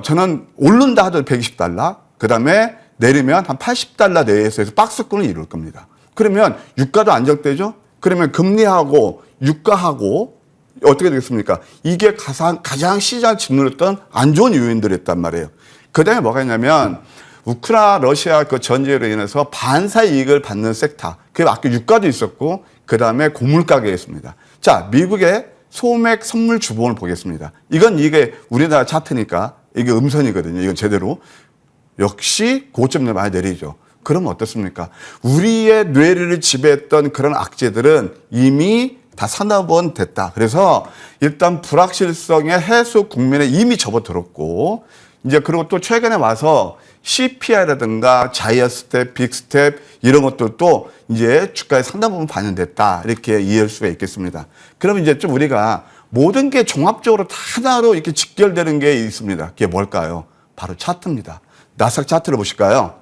저는 오른다 하더라도 120달러, 그 다음에 내리면 한 80달러 내에서 해서 박스권을 이룰 겁니다. 그러면 유가도 안정되죠? 그러면 금리하고 유가하고 어떻게 되겠습니까? 이게 가장 시장을 짓눌렀던 안 좋은 요인들이었단 말이에요. 그 다음에 뭐가 있냐면 우크라이나 러시아 그 전쟁으로 인해서 반사 이익을 받는 섹터. 그게 아까 유가도 있었고 그 다음에 곡물 가게였습니다. 자, 미국의 소맥 선물 주봉을 보겠습니다. 이게 우리나라 차트니까 이게 음선이거든요. 이건 제대로. 역시 고점을 많이 내리죠. 그러면 어떻습니까? 우리의 뇌를 지배했던 그런 악재들은 이미 다 산업은 됐다. 그래서 일단 불확실성의 해소 국면에 이미 접어들었고, 이제 그리고 또 최근에 와서 CPI라든가 자이언트 스텝, 빅 스텝 이런 것들도 이제 주가에 상당 부분 반영됐다. 이렇게 이해할 수가 있겠습니다. 그러면 이제 좀 우리가 모든 게 종합적으로 다 하나로 이렇게 직결되는 게 있습니다. 그게 뭘까요? 바로 차트입니다. 나스닥 차트를 보실까요?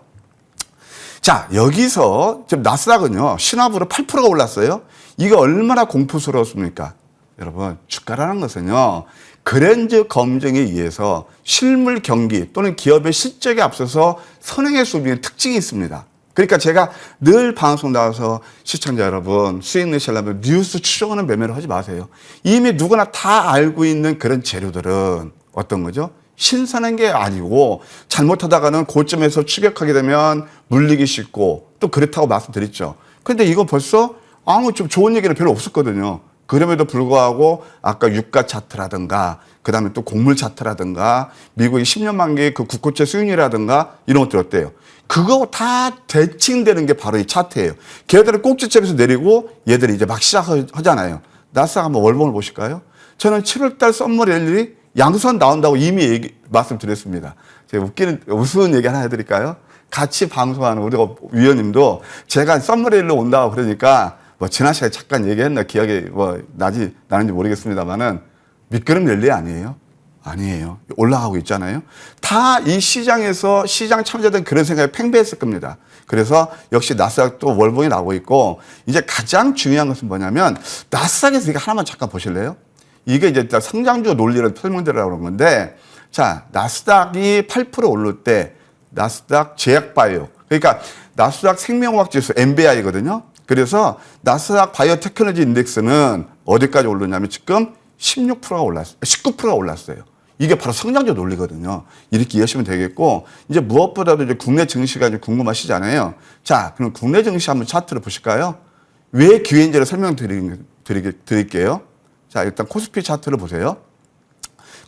자, 여기서 지금 나스닥은요, 신압으로 8%가 올랐어요. 이게 얼마나 공포스러웠습니까? 여러분, 주가라는 것은요, 그랜저 검증에 의해서 실물 경기 또는 기업의 실적에 앞서서 선행할 수 있는 특징이 있습니다. 그러니까 제가 늘 방송 나와서 시청자 여러분, 수익 내시려면 뉴스 추정하는 매매를 하지 마세요. 이미 누구나 다 알고 있는 그런 재료들은 어떤 거죠? 신선한 게 아니고 잘못하다가는 고점에서 추격하게 되면 물리기 쉽고 또 그렇다고 말씀드렸죠. 그런데 이거 벌써 아무 좀 좋은 얘기는 별로 없었거든요. 그럼에도 불구하고 아까 유가 차트라든가 그다음에 또 곡물 차트라든가 미국의 10년 만기 그 국고채 수익률이라든가 이런 것들 어때요? 그거 다 대칭되는 게 바로 이 차트예요. 걔들은 꼭지점에서 내리고 얘들이 이제 막 시작하잖아요. 나스닥 한번 월봉을 보실까요? 저는 7월달 썸머 랠리 양선 나온다고 이미 말씀드렸습니다. 제가 우스운 얘기 하나 해드릴까요? 같이 방송하는 우리 위원님도 제가 썸머 랠리로 온다고 그러니까 뭐 지난 시간에 잠깐 얘기했나 기억이 나는지 모르겠습니다만은 미끄럼 랠리 아니에요. 아니에요. 올라가고 있잖아요. 다 이 시장에서 시장 참여자들은 그런 생각에 팽배했을 겁니다. 그래서 역시 나스닥도 월봉이 나오고 있고 이제 가장 중요한 것은 뭐냐면 나스닥에서 이거 하나만 잠깐 보실래요? 이게 이제 성장주 논리를 설명드리라고 그런 건데 자, 나스닥이 8% 오를 때 나스닥 제약바이오 그러니까 나스닥 생명과학 지수 NBI거든요. 그래서 나스닥 바이오 테크놀로지 인덱스는 어디까지 오르냐면 지금 16%가 올랐어요. 19%가 올랐어요. 이게 바로 성장주 논리거든요. 이렇게 이해하시면 되겠고, 이제 무엇보다도 이제 국내 증시가 이제 궁금하시잖아요. 자, 그럼 국내 증시 한번 차트를 보실까요? 왜 기회인지를 설명드릴게요. 자, 일단 코스피 차트를 보세요.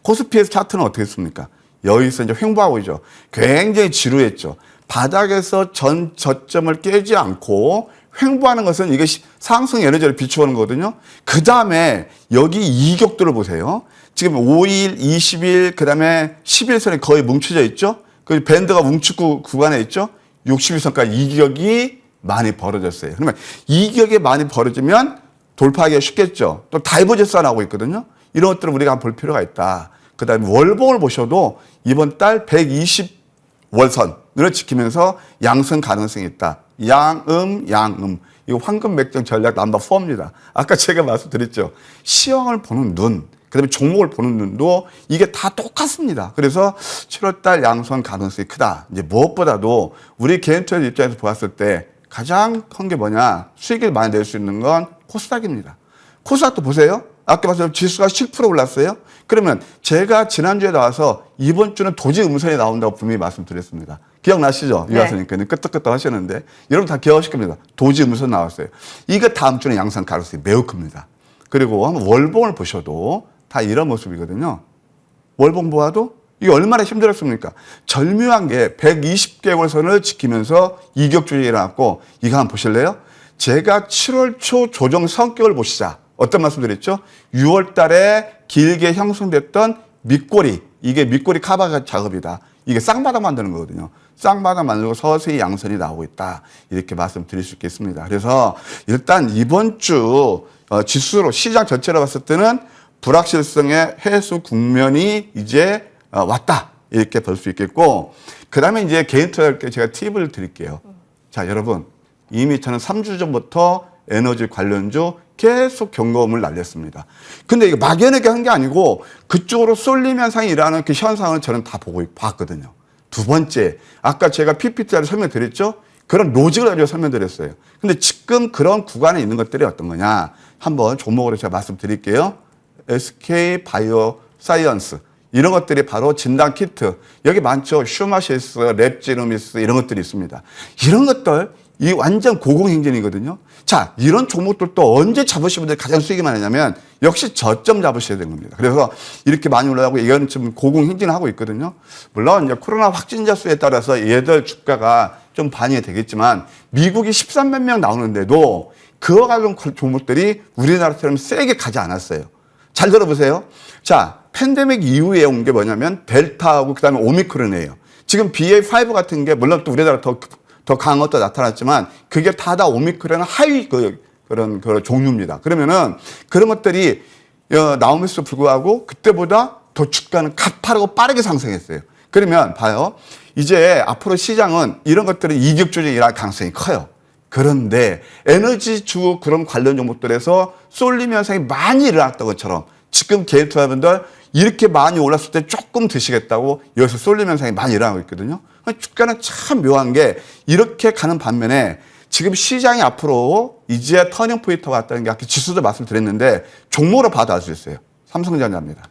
코스피의 차트는 어떻게 했습니까? 여기서 이제 횡보하고 있죠. 굉장히 지루했죠. 바닥에서 전 저점을 깨지 않고 횡보하는 것은 이게 상승 에너지를 비추어오는 거거든요. 그 다음에 여기 이격도를 보세요. 지금 5일, 20일, 그 다음에 11선이 거의 뭉쳐져 있죠. 그 밴드가 뭉치고 구간에 있죠. 61선까지 이격이 많이 벌어졌어요. 그러면 이격이 많이 벌어지면 돌파하기가 쉽겠죠. 또 다이버전스가 나오고 있거든요. 이런 것들을 우리가 한번 볼 필요가 있다. 그 다음에 월봉을 보셔도 이번 달 120월선을 지키면서 양승 가능성이 있다. 양음. 이거 황금 맥정 전략 넘버 4입니다. 아까 제가 말씀드렸죠. 시황을 보는 눈, 그 다음에 종목을 보는 눈도 이게 다 똑같습니다. 그래서 7월달 양선 가능성이 크다. 이제 무엇보다도 우리 개인 투자 입장에서 보았을 때 가장 큰 게 뭐냐. 수익을 많이 낼 수 있는 건 코스닥입니다. 코스닥도 보세요. 아까 말씀 지수가 7% 올랐어요. 그러면 제가 지난주에 나와서 이번 주는 도지 음선이 나온다고 분명히 말씀드렸습니다. 기억나시죠? 네. 유아선님께는 끄떡끄떡 하셨는데 여러분 다 기억하실 겁니다. 도지 음선 나왔어요. 이거 다음 주는 양상 가능성이 매우 큽니다. 그리고 한번 월봉을 보셔도 다 이런 모습이거든요. 월봉 보아도 이게 얼마나 힘들었습니까? 절묘한 게 120개월 선을 지키면서 이격주의 일어났고, 이거 한번 보실래요? 제가 7월 초 조정 성격을 보시자. 어떤 말씀 드렸죠? 6월 달에 길게 형성됐던 밑꼬리, 이게 밑꼬리 카바 작업이다. 이게 쌍바닥 만드는 거거든요. 쌍바닥 만들고 서서히 양선이 나오고 있다. 이렇게 말씀드릴 수 있겠습니다. 그래서 일단 이번 주 지수로 시장 전체로 봤을 때는 불확실성의 해소 국면이 이제 왔다. 이렇게 볼 수 있겠고, 그 다음에 이제 개인 투자할 때 제가 팁을 드릴게요. 자, 여러분. 이미 저는 3주 전부터 에너지 관련주 계속 경고음을 날렸습니다. 근데 이거 막연하게 한 게 아니고 그쪽으로 쏠림 현상이 일어나는 그 현상을 저는 다 봤거든요. 두 번째, 아까 제가 PPT를 설명드렸죠? 그런 로직을 가지고 설명드렸어요. 근데 지금 그런 구간에 있는 것들이 어떤 거냐? 한번 종목으로 제가 말씀드릴게요. SK 바이오 사이언스. 이런 것들이 바로 진단 키트. 여기 많죠. 슈마시스, 랩지노미스 이런 것들이 있습니다. 이런 것들 이 완전 고공행진이거든요. 자, 이런 종목들도 언제 잡으시는 분들이 가장 수익이 많으냐면 역시 저점 잡으셔야 되는 겁니다. 그래서 이렇게 많이 올라가고 이건 지금 고공행진을 하고 있거든요. 물론 이제 코로나 확진자 수에 따라서 얘들 주가가 좀 반영이 되겠지만 미국이 13만 명 나오는데도 그와 같은 종목들이 우리나라처럼 세게 가지 않았어요. 잘 들어보세요. 자, 팬데믹 이후에 온 게 뭐냐면 델타하고 그다음에 오미크론이에요. 지금 BA5 같은 게 물론 또 우리나라 더 강한 것도 나타났지만 그게 다 오미크론은 하위 그런 종류입니다. 그러면은 그런 것들이 나오면서 불구하고 그때보다 더 주가는 가파르고 빠르게 상승했어요. 그러면 봐요. 이제 앞으로 시장은 이런 것들은 이격주의 일할 가능성이 커요. 그런데 에너지주 그런 관련 종목들에서 쏠림 현상이 많이 일어났던 것처럼 지금 개인 투자자분들 이렇게 많이 올랐을 때 조금 드시겠다고 여기서 쏠림 현상이 많이 일어나고 있거든요. 주가는 참 묘한 게 이렇게 가는 반면에 지금 시장이 앞으로 이제 터닝 포인트가 왔다는 게 아까 지수도 말씀드렸는데 종목으로 봐도 알 수 있어요. 삼성전자입니다.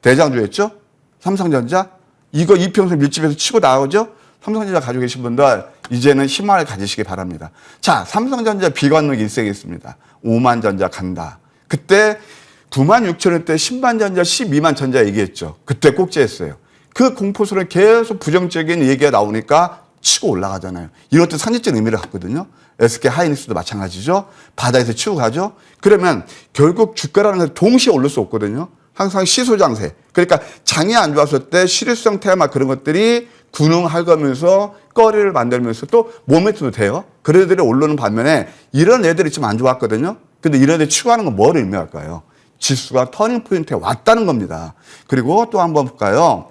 대장주였죠? 삼성전자. 이거 이평선 밀집해서 치고 나오죠? 삼성전자 가지고 계신 분들 이제는 희망을 가지시기 바랍니다. 자, 삼성전자 비관록 일색이 있습니다. 5만 전자 간다. 그때 9만 6천 원대 10만 전자, 12만 전자 얘기했죠. 그때 꼭지했어요. 그 공포스러운 계속 부정적인 얘기가 나오니까 치고 올라가잖아요. 이것도 상징적 의미를 갖거든요. SK 하이닉스도 마찬가지죠. 바닥에서 치고 가죠. 그러면 결국 주가라는 것은 동시에 오를 수 없거든요. 항상 시소장세. 그러니까 장이 안 좋았을 때 실효성 테마 그런 것들이 균형하면서 거리를 만들면서 또 모멘트도 돼요. 그런 애들이 오르는 반면에 이런 애들이 좀 안 좋았거든요. 근데 이런 애들이 치고 하는 건 뭘 의미할까요? 지수가 터닝 포인트에 왔다는 겁니다. 그리고 또 한번 볼까요?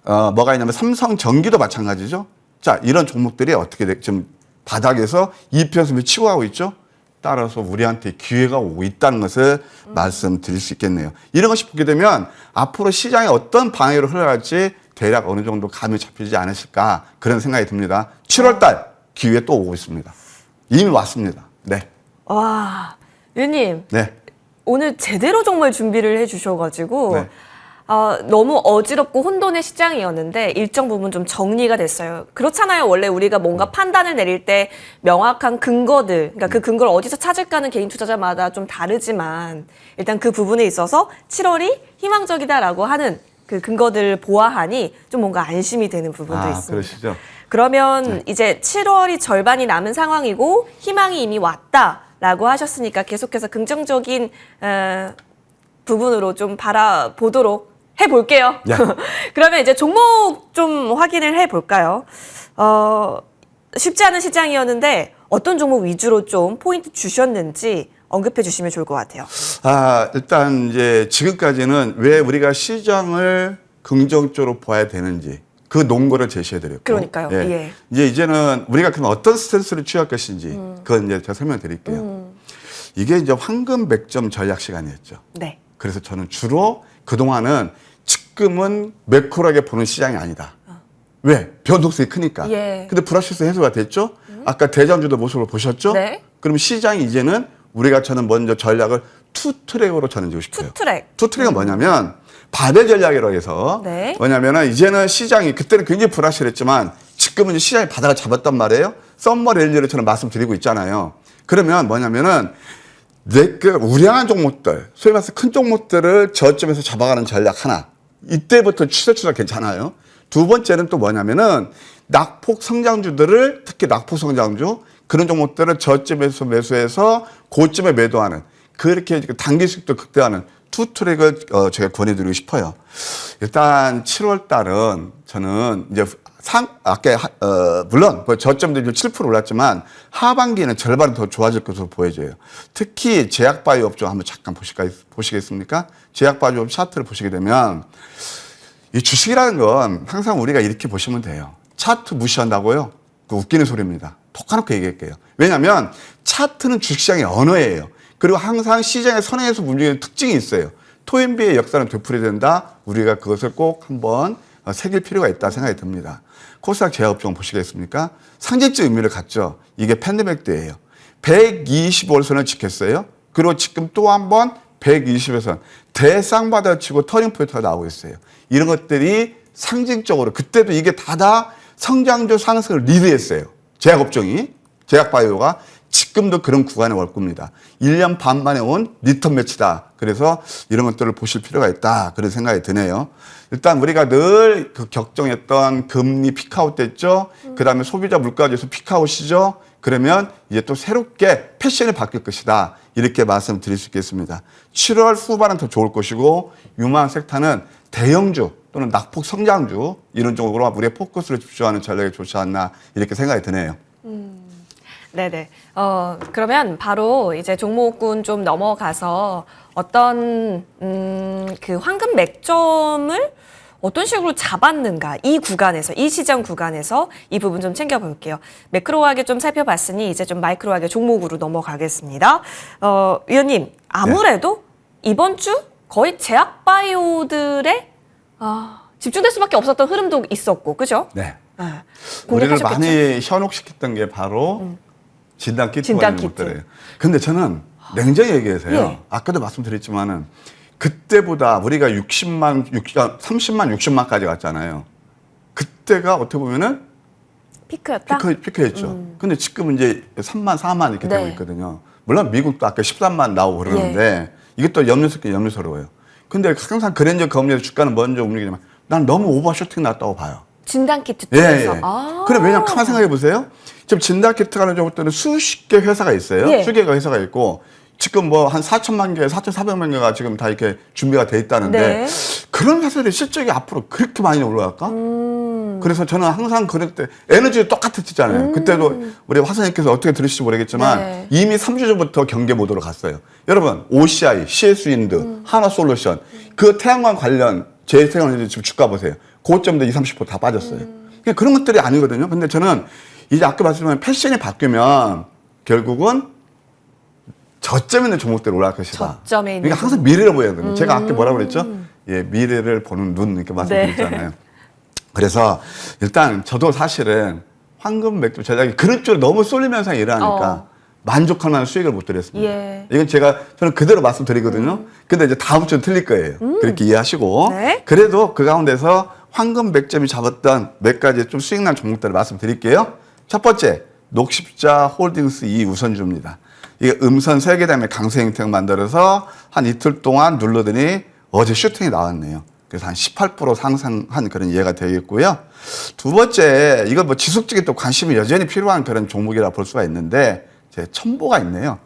뭐가 있냐면 삼성전기도 마찬가지죠. 자, 이런 종목들이 어떻게 지금 바닥에서 이평선을 치고 가고 있죠. 따라서 우리한테 기회가 오고 있다는 것을 말씀드릴 수 있겠네요. 이런 것이 보게 되면 앞으로 시장이 어떤 방향으로 흘러갈지 대략 어느 정도 감이 잡히지 않으실까 그런 생각이 듭니다. 7월 달 기회 또 오고 있습니다. 이미 왔습니다. 네. 와, 위원님. 네. 오늘 제대로 정말 준비를 해주셔가지고 네. 너무 어지럽고 혼돈의 시장이었는데 일정 부분 좀 정리가 됐어요. 그렇잖아요. 원래 우리가 뭔가 판단을 내릴 때 명확한 근거들, 그러니까 그 근거를 어디서 찾을까는 개인 투자자마다 좀 다르지만 일단 그 부분에 있어서 7월이 희망적이다라고 하는 그 근거들을 보아하니 좀 뭔가 안심이 되는 부분도 있습니다. 그러시죠. 그러면 네. 이제 7월이 절반이 남은 상황이고 희망이 이미 왔다라고 하셨으니까 계속해서 긍정적인 부분으로 좀 바라보도록 해볼게요. 네. 그러면 이제 종목 좀 확인을 해볼까요? 쉽지 않은 시장이었는데 어떤 종목 위주로 좀 포인트 주셨는지 언급해 주시면 좋을 것 같아요. 일단 이제 지금까지는 왜 우리가 시장을 긍정적으로 봐야 되는지 그 논거를 제시해드렸고. 그러니까요. 예. 이제는 우리가 그럼 어떤 스탠스를 취할 것인지 그건 이제 제가 설명드릴게요. 이게 이제 황금 100점 전략 시간이었죠. 네. 그래서 저는 주로 그동안은 지금은 매크로하게 보는 시장이 아니다. 왜? 변동성이 크니까. 예. 근데 불확실성 해소가 됐죠? 아까 대장주도 모습을 보셨죠? 네. 그럼 시장이 이제는 우리가 저는 먼저 전략을 투트랙으로 전해주고 싶어요. 투트랙. 투트랙은 뭐냐면 바벨 전략이라고 해서 네. 뭐냐면은 이제는 시장이 그때는 굉장히 불확실했지만 지금은 이제 시장이 바닥을 잡았단 말이에요. 썸머 랠리를 저는 말씀드리고 있잖아요. 그러면 뭐냐면은 우량한 종목들, 소위 말해서 큰 종목들을 저점에서 잡아가는 전략 하나. 이때부터 추세추가 괜찮아요. 두 번째는 또 뭐냐면은 낙폭 성장주들을, 특히 낙폭 성장주, 그런 종목들을 저점에서 매수해서 고점에 매도하는, 그렇게 단기 수익도 극대화하는 투 트랙을 제가 권해드리고 싶어요. 일단 7월 달은 저는 이제 물론 저점도 7% 올랐지만 하반기는 절반 더 좋아질 것으로 보여져요. 특히 제약바이오 업종 한번 잠깐 보시겠습니까? 제약바이오 업종 차트를 보시게 되면 이 주식이라는 건 항상 우리가 이렇게 보시면 돼요. 차트 무시한다고요? 그 웃기는 소리입니다. 톡하놓고 얘기할게요. 왜냐하면 차트는 주식시장의 언어예요. 그리고 항상 시장의 선행에서 움직이는 특징이 있어요. 토인비의 역사는 되풀이된다. 우리가 그것을 꼭 한번 새길 필요가 있다 생각이 듭니다. 코스닥 제약업종 보시겠습니까? 상징적 의미를 갖죠. 이게 팬데믹 때예요. 125선을 지켰어요. 그리고 지금 또 한 번 120에선 대쌍바닥치고 터닝 포인트가 나오고 있어요. 이런 것들이 상징적으로 그때도 이게 다 성장주 상승을 리드했어요. 제약업종이, 제약바이오가 지금도 그런 구간에 올 겁니다. 1년 반 만에 온 리턴 매치다. 그래서 이런 것들을 보실 필요가 있다. 그런 생각이 드네요. 일단 우리가 늘 그 걱정했던 금리 피크아웃 됐죠. 그 다음에 소비자 물가지수 피크아웃이죠. 그러면 이제 또 새롭게 패션이 바뀔 것이다. 이렇게 말씀드릴 수 있겠습니다. 7월 후반은 더 좋을 것이고 유망 섹터는 대형주 또는 낙폭 성장주 이런 쪽으로 우리의 포커스를 집중하는 전략이 좋지 않나 이렇게 생각이 드네요. 네네. 그러면 바로 이제 종목군 좀 넘어가서 어떤, 그 황금 맥점을 어떤 식으로 잡았는가, 이 구간에서, 이 시장 구간에서 이 부분 좀 챙겨볼게요. 매크로하게 좀 살펴봤으니 이제 좀 마이크로하게 종목으로 넘어가겠습니다. 위원님, 아무래도 이번 주 거의 제약바이오들의 집중될 수밖에 없었던 흐름도 있었고, 그죠? 네. 네. 우리를 공략하셨겠죠? 많이 현혹시켰던 게 바로 진단키트가 진단 있는 키트. 것들이에요. 근데 저는 냉정히 얘기해서요. 예. 아까도 말씀드렸지만은 그때보다 우리가 30만, 60만까지 갔잖아요. 그때가 어떻게 보면은 피크였다? 피크했죠. 근데 지금 이제 3만, 4만 이렇게 네. 되고 있거든요. 물론 미국도 아까 13만 나오고 그러는데 이것도 염려스러워요. 근데 항상 그랜저 금리에서 주가는 먼저 움직이지만 난 너무 오버쇼팅 났다고 봐요. 진단키트 예, 쪽에서. 예. 그래, 왜냐면 가만 생각해 보세요. 지금 진단키트 가는 종목들은 수십 개 회사가 있어요. 예. 수십 개가 회사가 있고, 지금 뭐 한 4천만 개, 4,400만 개가 지금 다 이렇게 준비가 돼 있다는데, 네. 그런 회사들의 실적이 앞으로 그렇게 많이 올라갈까? 그래서 저는 항상 그럴 때, 에너지도 똑같았잖아요. 그때도 우리 화사님께서 어떻게 들으실지 모르겠지만, 네. 이미 3주 전부터 경계 모드로 갔어요. 여러분, OCI, CS윈드, 하나솔루션, 그 태양광 관련 제테크놀로지 지금 주가 보세요. 고점도 20, 30% 다 빠졌어요. 그러니까 그런 것들이 아니거든요. 근데 저는 이제 아까 말씀드린 패션이 바뀌면 결국은 저점에 있는 종목들이 올라갈 것이다. 저점에 있는 그러니까 항상 미래를 보여야 되거든요. 제가 아까 뭐라고 그랬죠? 예, 미래를 보는 눈 이렇게 말씀드렸잖아요. 네. 그래서 일단 저도 사실은 황금 맥주 전략이 그런 쪽으로 너무 쏠리면서 일어나니까 만족할 만한 수익을 못 드렸습니다. 예. 이건 저는 그대로 말씀드리거든요. 근데 이제 다음 주는 틀릴 거예요. 그렇게 이해하시고. 네. 그래도 그 가운데서 황금 맥점이 잡았던 몇 가지 좀 수익난 종목들을 말씀드릴게요. 첫 번째, 녹십자 홀딩스 2 우선주입니다. 이게 음선 설계담에 강세 형태를 만들어서 한 이틀 동안 눌러더니 어제 슈팅이 나왔네요. 그래서 한 18% 상승한 그런 이해가 되겠고요. 두 번째, 이거 뭐 지속적인 또 관심이 여전히 필요한 그런 종목이라 볼 수가 있는데, 제 첨보가 있네요.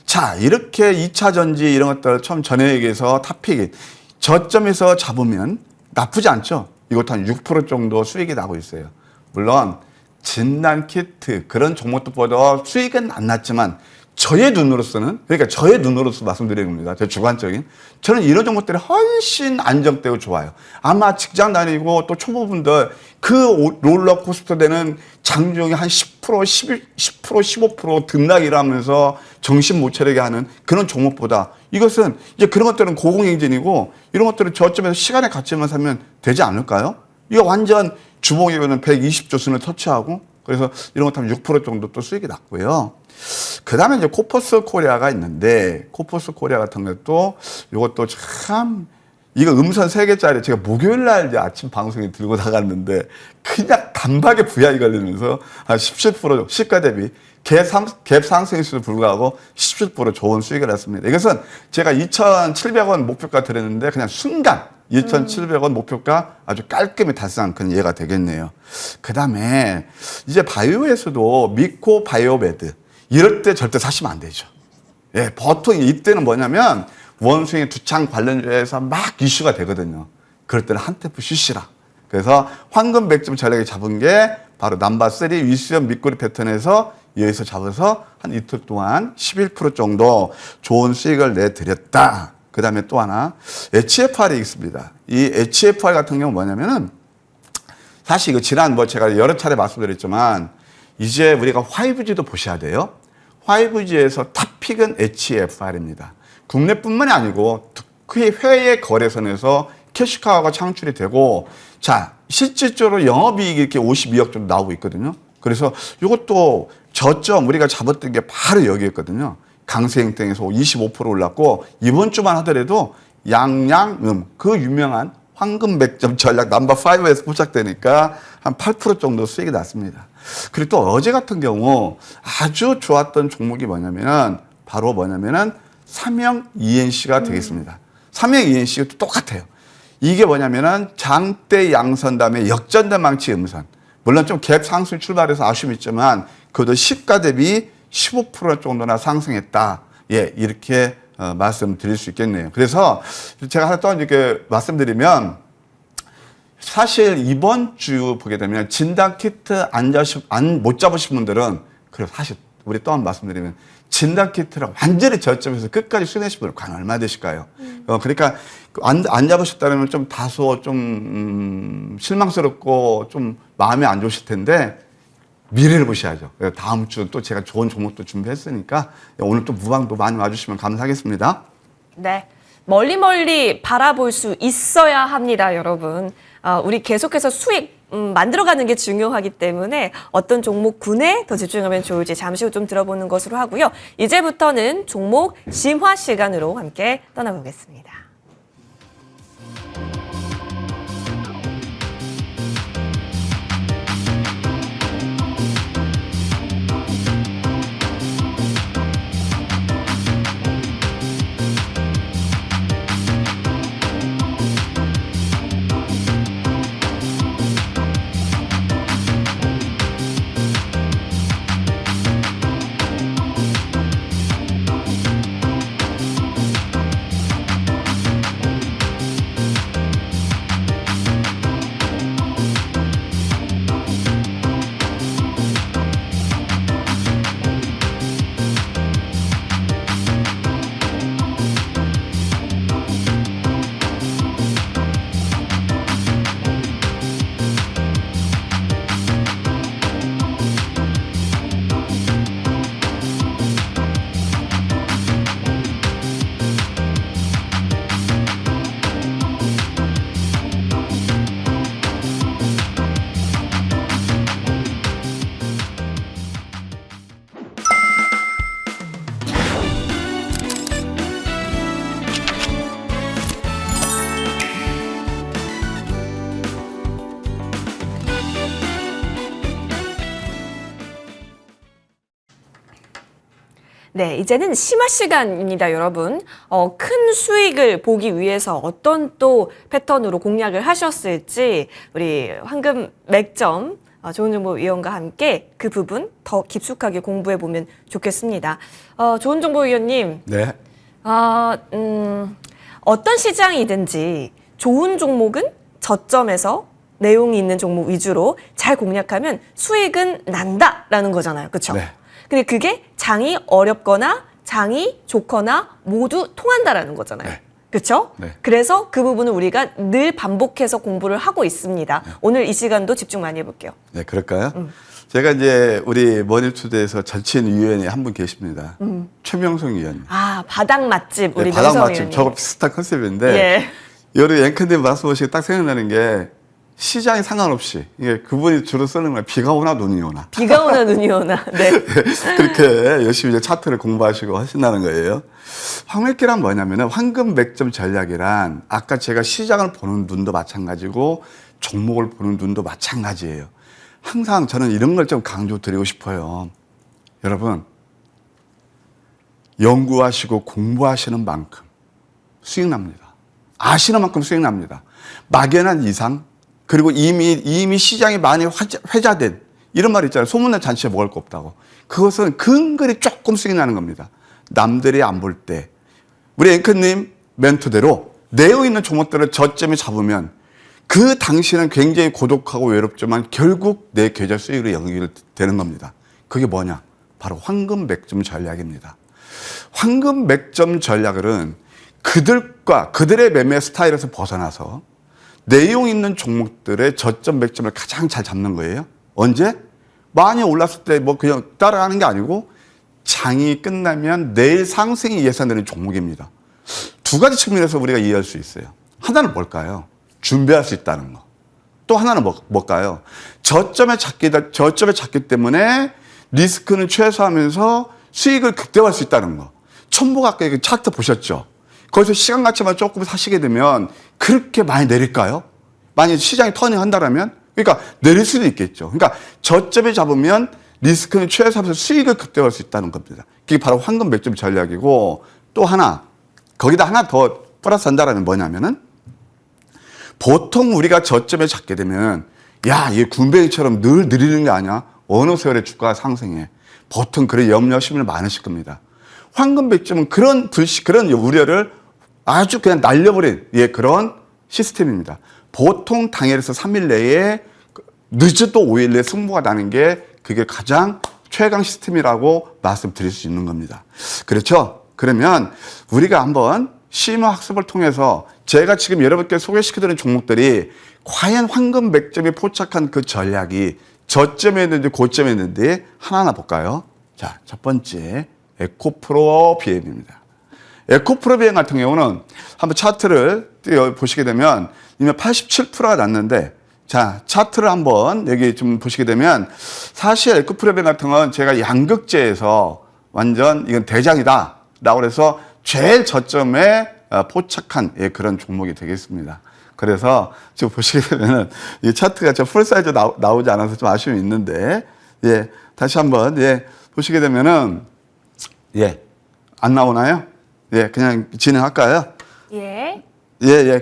자, 이렇게 2차 전지 이런 것들 처음 전에 얘기해서 탑픽, 저점에서 잡으면 나쁘지 않죠? 이것도 한 6% 정도 수익이 나고 있어요. 물론, 진단 키트, 그런 종목들보다 수익은 안 났지만, 저의 눈으로서는, 그러니까 저의 눈으로서 말씀드리는 겁니다. 제 주관적인. 저는 이런 종목들이 훨씬 안정되고 좋아요. 아마 직장 다니고 또 초보분들 그 롤러코스터 되는 장중에 한 10%, 15% 등락이라 하면서 정신 못 차리게 하는 그런 종목보다 이것은 이제 그런 것들은 고공행진이고 이런 것들은 저점에서 시간의 가치만 사면 되지 않을까요? 이거 완전 주봉이면 120조 순을 터치하고 그래서 이런 것 하면 6% 정도 또 수익이 났고요. 그 다음에 이제 코퍼스 코리아가 있는데, 코퍼스 코리아 같은 것도 이것도 참 이거 음선 3개짜리 제가 목요일 날 이제 아침 방송에 들고 나갔는데 그냥 단박에 부양이 걸리면서 한 17% 시가 대비 갭 상승일수도 불구하고 17% 좋은 수익을 했습니다. 이것은 제가 2,700원 목표가 드렸는데 그냥 순간 2,700원 목표가 아주 깔끔히 달성한 그런 예가 되겠네요. 그 다음에 이제 바이오에서도 미코 바이오메드 이럴 때 절대 사시면 안 되죠. 예, 보통 이때는 뭐냐면 원숭이 두창 관련주에서 막 이슈가 되거든요. 그럴 때는 한테프 쉬시라. 그래서 황금 100점 전략에 잡은 게 바로 넘버3 위수연 밑꼬리 패턴에서 여기서 잡아서 한 이틀 동안 11% 정도 좋은 수익을 내드렸다. 그 다음에 또 하나 HFR이 있습니다. 이 HFR 같은 경우 뭐냐면은 사실 이거 지난 제가 여러 차례 말씀드렸지만 이제 우리가 5G도 보셔야 돼요. 5G에서 탑픽은 HFR입니다. 국내뿐만이 아니고 특히 해외 거래선에서 캐시카우가 창출이 되고 자 실질적으로 영업이익이 이렇게 52억 정도 나오고 있거든요. 그래서 이것도 저점 우리가 잡았던 게 바로 여기였거든요. 강세행땡에서 25% 올랐고 이번 주만 하더라도 양양음 그 유명한 황금 100점 전략 넘버5에서 포착되니까 한 8% 정도 수익이 났습니다. 그리고 또 어제 같은 경우 아주 좋았던 종목이 뭐냐면은 바로 뭐냐면은 삼형 ENC가 되겠습니다. 삼형 ENC가 똑같아요. 이게 뭐냐면은 장대 양선 다음에 역전된 망치 음선. 물론 좀 갭 상승 출발해서 아쉬움이 있지만 그것도 시가 대비 15% 정도나 상승했다. 예, 이렇게 말씀드릴 수 있겠네요. 그래서 제가 하나 또 이렇게 말씀드리면 사실 이번 주 보게 되면 진단 키트 못 잡으신 분들은 그리고 사실 우리 또 한 번 말씀드리면 진단 키트를 완전히 저점에서 끝까지 수행하신 분들 과연 얼마 되실까요? 그러니까 안 잡으셨다면 좀 다소 좀 실망스럽고 좀 마음이 안 좋으실 텐데 미래를 보셔야죠. 다음 주 또 제가 좋은 종목도 준비했으니까 오늘 또 무방도 많이 와주시면 감사하겠습니다. 네. 멀리 바라볼 수 있어야 합니다, 여러분. 우리 계속해서 수익 만들어가는 게 중요하기 때문에 어떤 종목군에 더 집중하면 좋을지 잠시 후 좀 들어보는 것으로 하고요. 이제부터는 종목 심화 시간으로 함께 떠나보겠습니다. 네, 이제는 심화 시간입니다, 여러분. 큰 수익을 보기 위해서 어떤 또 패턴으로 공략을 하셨을지 우리 황금 맥점 좋은정보위원과 함께 그 부분 더 깊숙하게 공부해 보면 좋겠습니다. 좋은정보위원님, 네. 어떤 시장이든지 좋은 종목은 저점에서 내용이 있는 종목 위주로 잘 공략하면 수익은 난다라는 거잖아요, 그렇죠? 네. 근데 그게 장이 어렵거나 장이 좋거나 모두 통한다라는 거잖아요. 네. 그렇죠? 네. 그래서 그 부분을 우리가 늘 반복해서 공부를 하고 있습니다. 네. 오늘 이 시간도 집중 많이 해볼게요. 네, 그럴까요? 제가 이제 우리 머니투데이에서 절친 위원이 한 분 계십니다. 최명성 위원님. 바닥 맛집 우리 네, 바닥 명성 맛집 위원님. 저거 비슷한 컨셉인데 예. 여러 앵커님 말씀하시고 딱 생각나는 게 시장에 상관없이 이게 그분이 주로 쓰는 거예요. 비가 오나 눈이 오나. 비가 오나 눈이 오나. 네. 그렇게 열심히 이제 차트를 공부하시고 하신다는 거예요. 황매기란 뭐냐면은 황금 맥점 전략이란 아까 제가 시장을 보는 눈도 마찬가지고 종목을 보는 눈도 마찬가지예요. 항상 저는 이런 걸 좀 강조드리고 싶어요. 여러분, 연구하시고 공부하시는 만큼 수익 납니다. 아시는 만큼 수익 납니다. 막연한 이상, 그리고 이미 시장이 많이 회자된 이런 말 있잖아요. 소문난 잔치에 먹을 거 없다고. 그것은 근거리 조금 수익 나는 겁니다. 남들이 안 볼 때. 우리 앵커님 멘토대로 내어 있는 종목들을 저점에 잡으면 그 당시는 굉장히 고독하고 외롭지만 결국 내 계좌 수익으로 연결되는 겁니다. 그게 뭐냐? 바로 황금 맥점 전략입니다. 황금 맥점 전략은 그들의 매매 스타일에서 벗어나서 내용 있는 종목들의 저점 맥점을 가장 잘 잡는 거예요. 언제? 많이 올랐을 때 뭐 그냥 따라가는 게 아니고 장이 끝나면 내일 상승이 예상되는 종목입니다. 두 가지 측면에서 우리가 이해할 수 있어요. 하나는 뭘까요? 준비할 수 있다는 거. 또 하나는 뭘까요? 저점에 잡기 때문에 리스크는 최소화하면서 수익을 극대화할 수 있다는 거. 첨보가 아까 그 차트 보셨죠? 거기서 시간 가치만 조금 사시게 되면 그렇게 많이 내릴까요? 만약 시장이 터닝한다면? 그러니까 내릴 수도 있겠죠. 그러니까 저점에 잡으면 리스크는 최소화하면서 수익을 극대화할 수 있다는 겁니다. 그게 바로 황금 맥점 전략이고 또 하나, 거기다 하나 더 플러스 한다라면 뭐냐면은 보통 우리가 저점에 잡게 되면 야, 얘 군뱅이처럼 늘 느리는 게 아니야. 어느 세월에 주가가 상승해. 보통 그런 염려심을 많으실 겁니다. 황금 맥점은 그런 우려를 아주 그냥 날려버린 그런 시스템입니다. 보통 당일에서 3일 내에 늦어도 5일 내에 승부가 나는 게 그게 가장 최강 시스템이라고 말씀드릴 수 있는 겁니다. 그렇죠? 그러면 우리가 한번 심화 학습을 통해서 제가 지금 여러분께 소개시켜드린 종목들이 과연 황금 맥점에 포착한 그 전략이 저점이었는지 고점이었는지 하나하나 볼까요? 자, 첫 번째 에코프로 BM입니다. 에코프로 BM 같은 경우는 한번 차트를 보시게 되면 이미 87%가 났는데 자, 차트를 한번 여기 좀 보시게 되면 사실 에코프로 BM 같은 건 제가 양극재에서 완전 이건 대장이다 라고 해서 제일 저점에 포착한 그런 종목이 되겠습니다. 그래서 지금 보시게 되면 이 차트가 저 풀 사이즈 나오지 않아서 좀 아쉬움이 있는데 다시 한번 보시게 되면은 안 나오나요? 그냥 진행할까요? 예.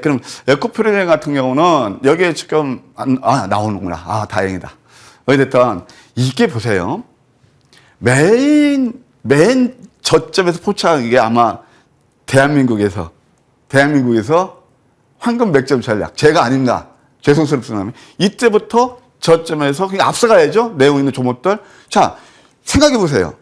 그럼 에코프로비엠 같은 경우는 여기에 지금 나오는구나. 다행이다. 어쨌든 이게 보세요. 맨 저점에서 포착한 게 아마 대한민국에서 황금 맥점 전략 제가 아닌가 죄송스럽지만 이때부터 저점에서 그냥 앞서가야죠. 내용 있는 종목들. 자, 생각해 보세요.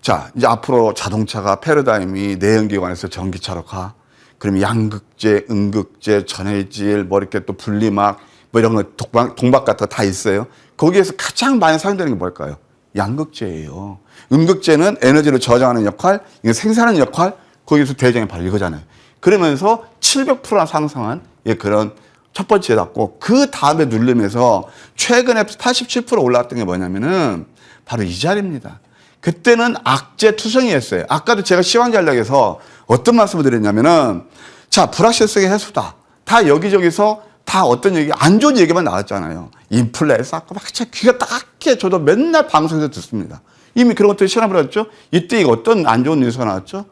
자, 이제 앞으로 자동차가 패러다임이 내연기관에서 전기차로 가. 그러면 양극재, 음극재, 전해질, 뭐 이렇게 또 분리막, 뭐 이런 거 동박 같은 거 다 있어요. 거기에서 가장 많이 사용되는 게 뭘까요? 양극재예요. 음극재는 에너지를 저장하는 역할, 이거 생산하는 역할, 거기서 대장이 바로 이거잖아요. 그러면서 700%나 상승한 그런 첫 번째 났고, 그 다음에 누르면서 최근에 87% 올라왔던 게 뭐냐면은 바로 이 자리입니다. 그때는 악재 투성이었어요. 아까도 제가 시황 전략에서 어떤 말씀을 드렸냐면은 자, 불확실성의 해소다. 다 여기저기서 다 어떤 얘기, 안 좋은 얘기만 나왔잖아요. 인플레 쌓고 막 귀가 딱게 저도 맨날 방송에서 듣습니다. 이미 그런 것들이 실험을 했죠. 이때 어떤 안 좋은 뉴스가 나왔죠?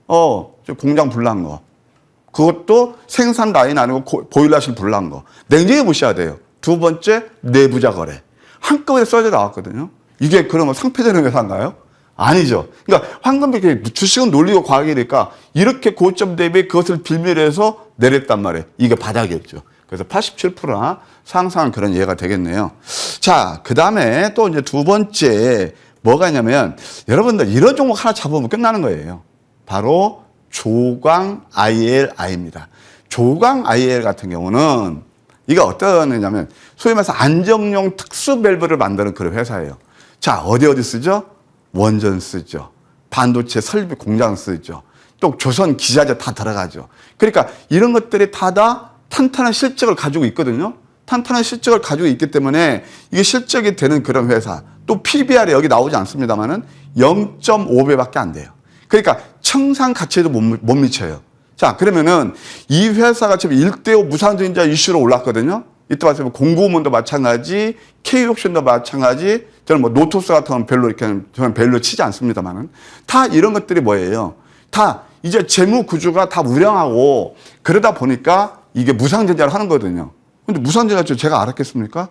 저 공장 불난 거. 그것도 생산 라인 아니고 보일러실 불난 거. 냉정히 보셔야 돼요. 두 번째, 내부자 거래. 한꺼번에 써져 나왔거든요. 이게 그러면 상폐되는 회사인가요? 아니죠. 그러니까 황금백이 주식은 논리고 과학이니까 이렇게 고점 대비 그것을 빌미해서 내렸단 말이에요. 이게 바닥이었죠. 그래서 87%나 상승한 그런 예가 되겠네요. 자, 그 다음에 또 이제 두 번째 뭐가 있냐면 여러분들 이런 종목 하나 잡으면 끝나는 거예요. 바로 조광 ILI입니다. 조광 IL 같은 경우는 이게 어떤 회냐면 소위 말해서 안정용 특수 밸브를 만드는 그런 회사예요. 자, 어디 쓰죠? 원전 쓰죠. 반도체 설비 공장 쓰죠. 또 조선 기자재 다 들어가죠. 그러니까 이런 것들이 다 탄탄한 실적을 가지고 있거든요. 탄탄한 실적을 가지고 있기 때문에 이게 실적이 되는 그런 회사. 또 PBR이 여기 나오지 않습니다만은 0.5배밖에 안 돼요. 그러니까 청산 가치에도 못 미쳐요. 자, 그러면은 이 회사가 지금 1대5 무상증자 이슈로 올랐거든요. 이때 말씀드린 공고문도 마찬가지, K옵션도 마찬가지, 저는 뭐 노토스 같은 건 별로 이렇게 저는 별로 치지 않습니다만은 다 이런 것들이 뭐예요? 다 이제 재무 구조가 다 우량하고 그러다 보니까 이게 무상증자를 하는 거거든요. 근데 무상증자 제가 알았겠습니까?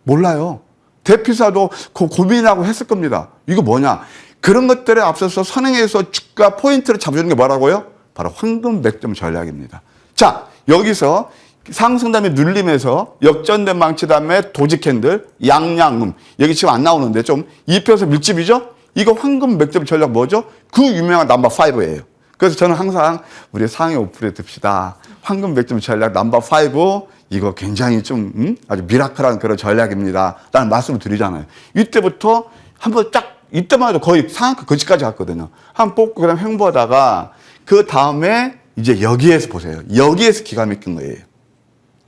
몰라요. 대피사도 고민하고 했을 겁니다. 이거 뭐냐? 그런 것들에 앞서서 선행해서 주가 포인트를 잡아주는 게 뭐라고요? 바로 황금 맥점 전략입니다. 자, 여기서 상승 다음에 눌림에서 역전된 망치 다음에 도직 캔들, 양양음. 여기 지금 안 나오는데 좀 입혀서 밀집이죠? 이거 황금 맥점 전략 뭐죠? 그 유명한 넘버 5예요. 그래서 저는 항상 우리 상해 오프에 듭시다. 황금 맥점 전략 넘버 5 이거 굉장히 좀 아주 미라클한 그런 전략입니다. 라는 말씀을 드리잖아요. 이때부터 한번 딱 이때만 해도 거의 상한가 거기까지 갔거든요. 한번 뽑고 그다음 횡보하다가 그 다음에 이제 여기에서 보세요. 여기에서 기가 막힌 거예요.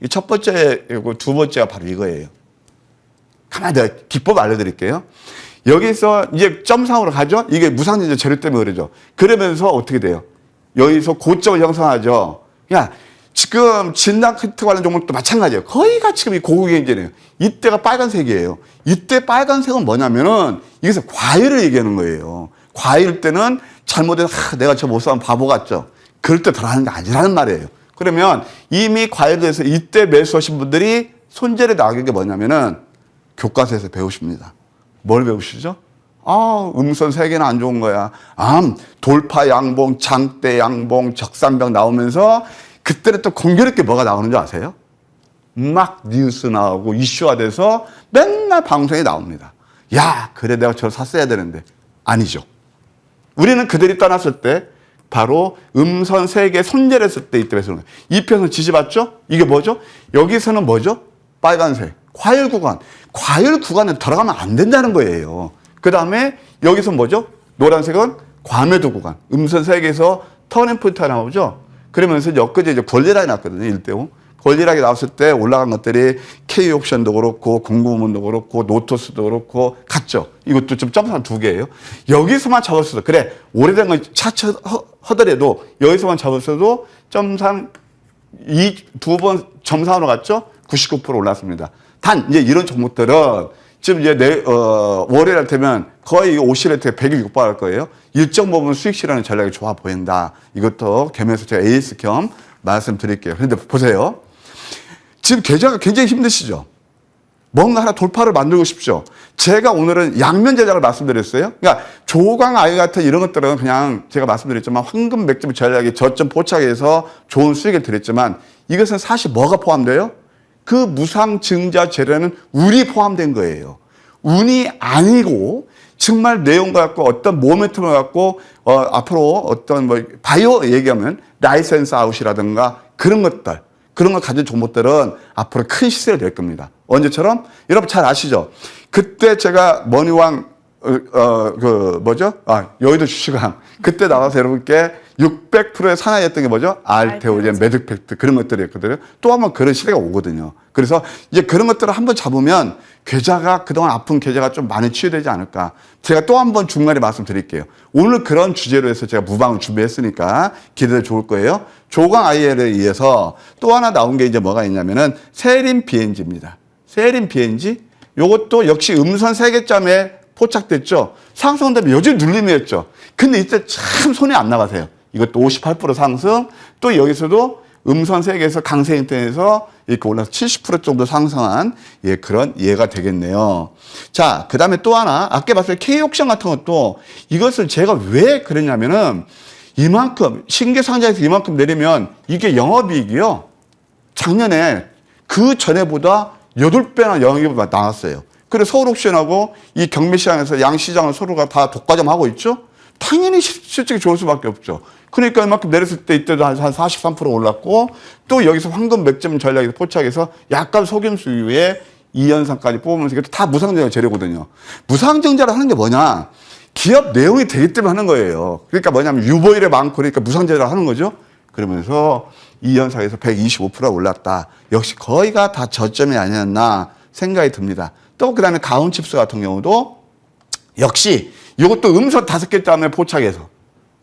이 첫 번째고 두 번째가 바로 이거예요. 가만히 내가 기법 알려드릴게요. 여기서 이제 점상으로 가죠. 이게 무상증자 재료 때문에 그러죠. 그러면서 어떻게 돼요? 여기서 고점을 형성하죠. 야, 지금 진단키트 관련 종목도 마찬가지예요. 거의가 지금 이 고국행진이에요. 이때가 빨간색이에요. 이때 빨간색은 뭐냐면은 여기서 과열을 얘기하는 거예요. 과일 때는 잘못해서 내가 저 못 사면 바보 같죠. 그럴 때 들어가는 게 아니라는 말이에요. 그러면 이미 과열돼서 이때 매수하신 분들이 손절에 나가는 게 뭐냐면은 교과서에서 배우십니다. 뭘 배우시죠? 음선 3개는 안 좋은 거야. 돌파 양봉, 장대 양봉, 적산병 나오면서 그때는 또 공교롭게 뭐가 나오는 줄 아세요? 막 뉴스 나오고 이슈화 돼서 맨날 방송에 나옵니다. 야, 그래 내가 저를 샀어야 되는데. 아니죠. 우리는 그들이 떠났을 때 바로 음선 3개 손절했을 때 이때 배수는 거예요. 이편선 지지봤죠? 이게 뭐죠? 여기서는 뭐죠? 빨간색. 과열 구간. 과열 구간에 들어가면 안 된다는 거예요. 그 다음에 여기서 뭐죠? 노란색은 과매도 구간. 음선 3개에서 터닝포인트가 나오죠? 그러면서 엊그제 이제 권리락이 났거든요. 1대5. 권리락이 나왔을 때 올라간 것들이 K옵션도 그렇고 공고문도 그렇고 노토스도 그렇고 같죠. 이것도 좀 점상 2개예요. 여기서만 잡았어도 그래 오래된 건 차차 하더라도 여기서만 잡았어도 점상 이 두 번 점상으로 갔죠. 99% 올랐습니다. 단 이제 이런 종목들은 지금 이제 월요일 되면 거의 50일에 100일 육박할 거예요. 일정 부분 수익 실현의 전략이 좋아 보인다. 이것도 겸해서 제가 AS 겸 말씀드릴게요. 그런데 보세요. 지금 계좌가 굉장히 힘드시죠? 뭔가 하나 돌파를 만들고 싶죠? 제가 오늘은 양면 제작을 말씀드렸어요. 그러니까 조강 아이 같은 이런 것들은 그냥 제가 말씀드렸지만 황금 맥점 전략이 저점 포착해서 좋은 수익을 드렸지만 이것은 사실 뭐가 포함돼요? 그 무상증자 재료는 운이 포함된 거예요. 운이 아니고 정말 내용과 갖고 어떤 모멘텀을 갖고 앞으로 어떤 뭐 바이오 얘기하면 라이센스 아웃이라든가 그런 것들 그런 걸 가진 종목들은 앞으로 큰 시세를 낼 겁니다. 언제처럼? 여러분 잘 아시죠? 그때 제가 머니왕 여의도 주식왕 그때 나와서 여러분께 600%의 사나이였던 게 뭐죠? 알테오젠, 매드팩트 그런 것들이었거든요. 또 한번 그런 시대가 오거든요. 그래서 이제 그런 것들을 한번 잡으면 계좌가 그동안 아픈 계좌가 좀 많이 치유되지 않을까. 제가 또 한번 중간에 말씀드릴게요. 오늘 그런 주제로 해서 제가 무방을 준비했으니까 기대도 좋을 거예요. 조강 IL에 의해서 또 하나 나온 게 이제 뭐가 있냐면은 세린 BNG입니다. 세린 BNG 요것도 역시 음선 3개점에 포착됐죠. 상승되면 여전히 눌림이었죠. 근데 이때 참 손이 안 나가세요. 이것도 58% 상승, 또 여기서도 음선 3개에서 강세 인터넷에서 이렇게 올라서 70% 정도 상승한 그런 예가 되겠네요. 자, 그 다음에 또 하나, 아까 봤을 때 K옥션 같은 것도 이것을 제가 왜 그랬냐면은 이만큼, 신규 상장에서 이만큼 내리면 이게 영업이익이요. 작년에 그 전에보다 8배나 영업이익이 나왔어요. 그래서 서울옥션하고 이 경매시장에서 양시장을 서로가 다 독과점하고 있죠? 당연히 실적이 좋을 수밖에 없죠. 그러니까 이만큼 내렸을 때 이때도 한 43% 올랐고 또 여기서 황금 맥점 전략에서 포착해서 약간 속임수 이후에 2연상까지 뽑으면서 이것도 다 무상증자 재료거든요. 무상증자를 하는 게 뭐냐? 기업 내용이 되기 때문에 하는 거예요. 그러니까 뭐냐면 유보일에 많고 그러니까 무상증자를 하는 거죠. 그러면서 이 현상에서 125%가 올랐다. 역시 거의가 다 저점이 아니었나 생각이 듭니다. 또 그다음에 가온칩스 같은 경우도 역시 이것도 음선 5개 다음에 포착해서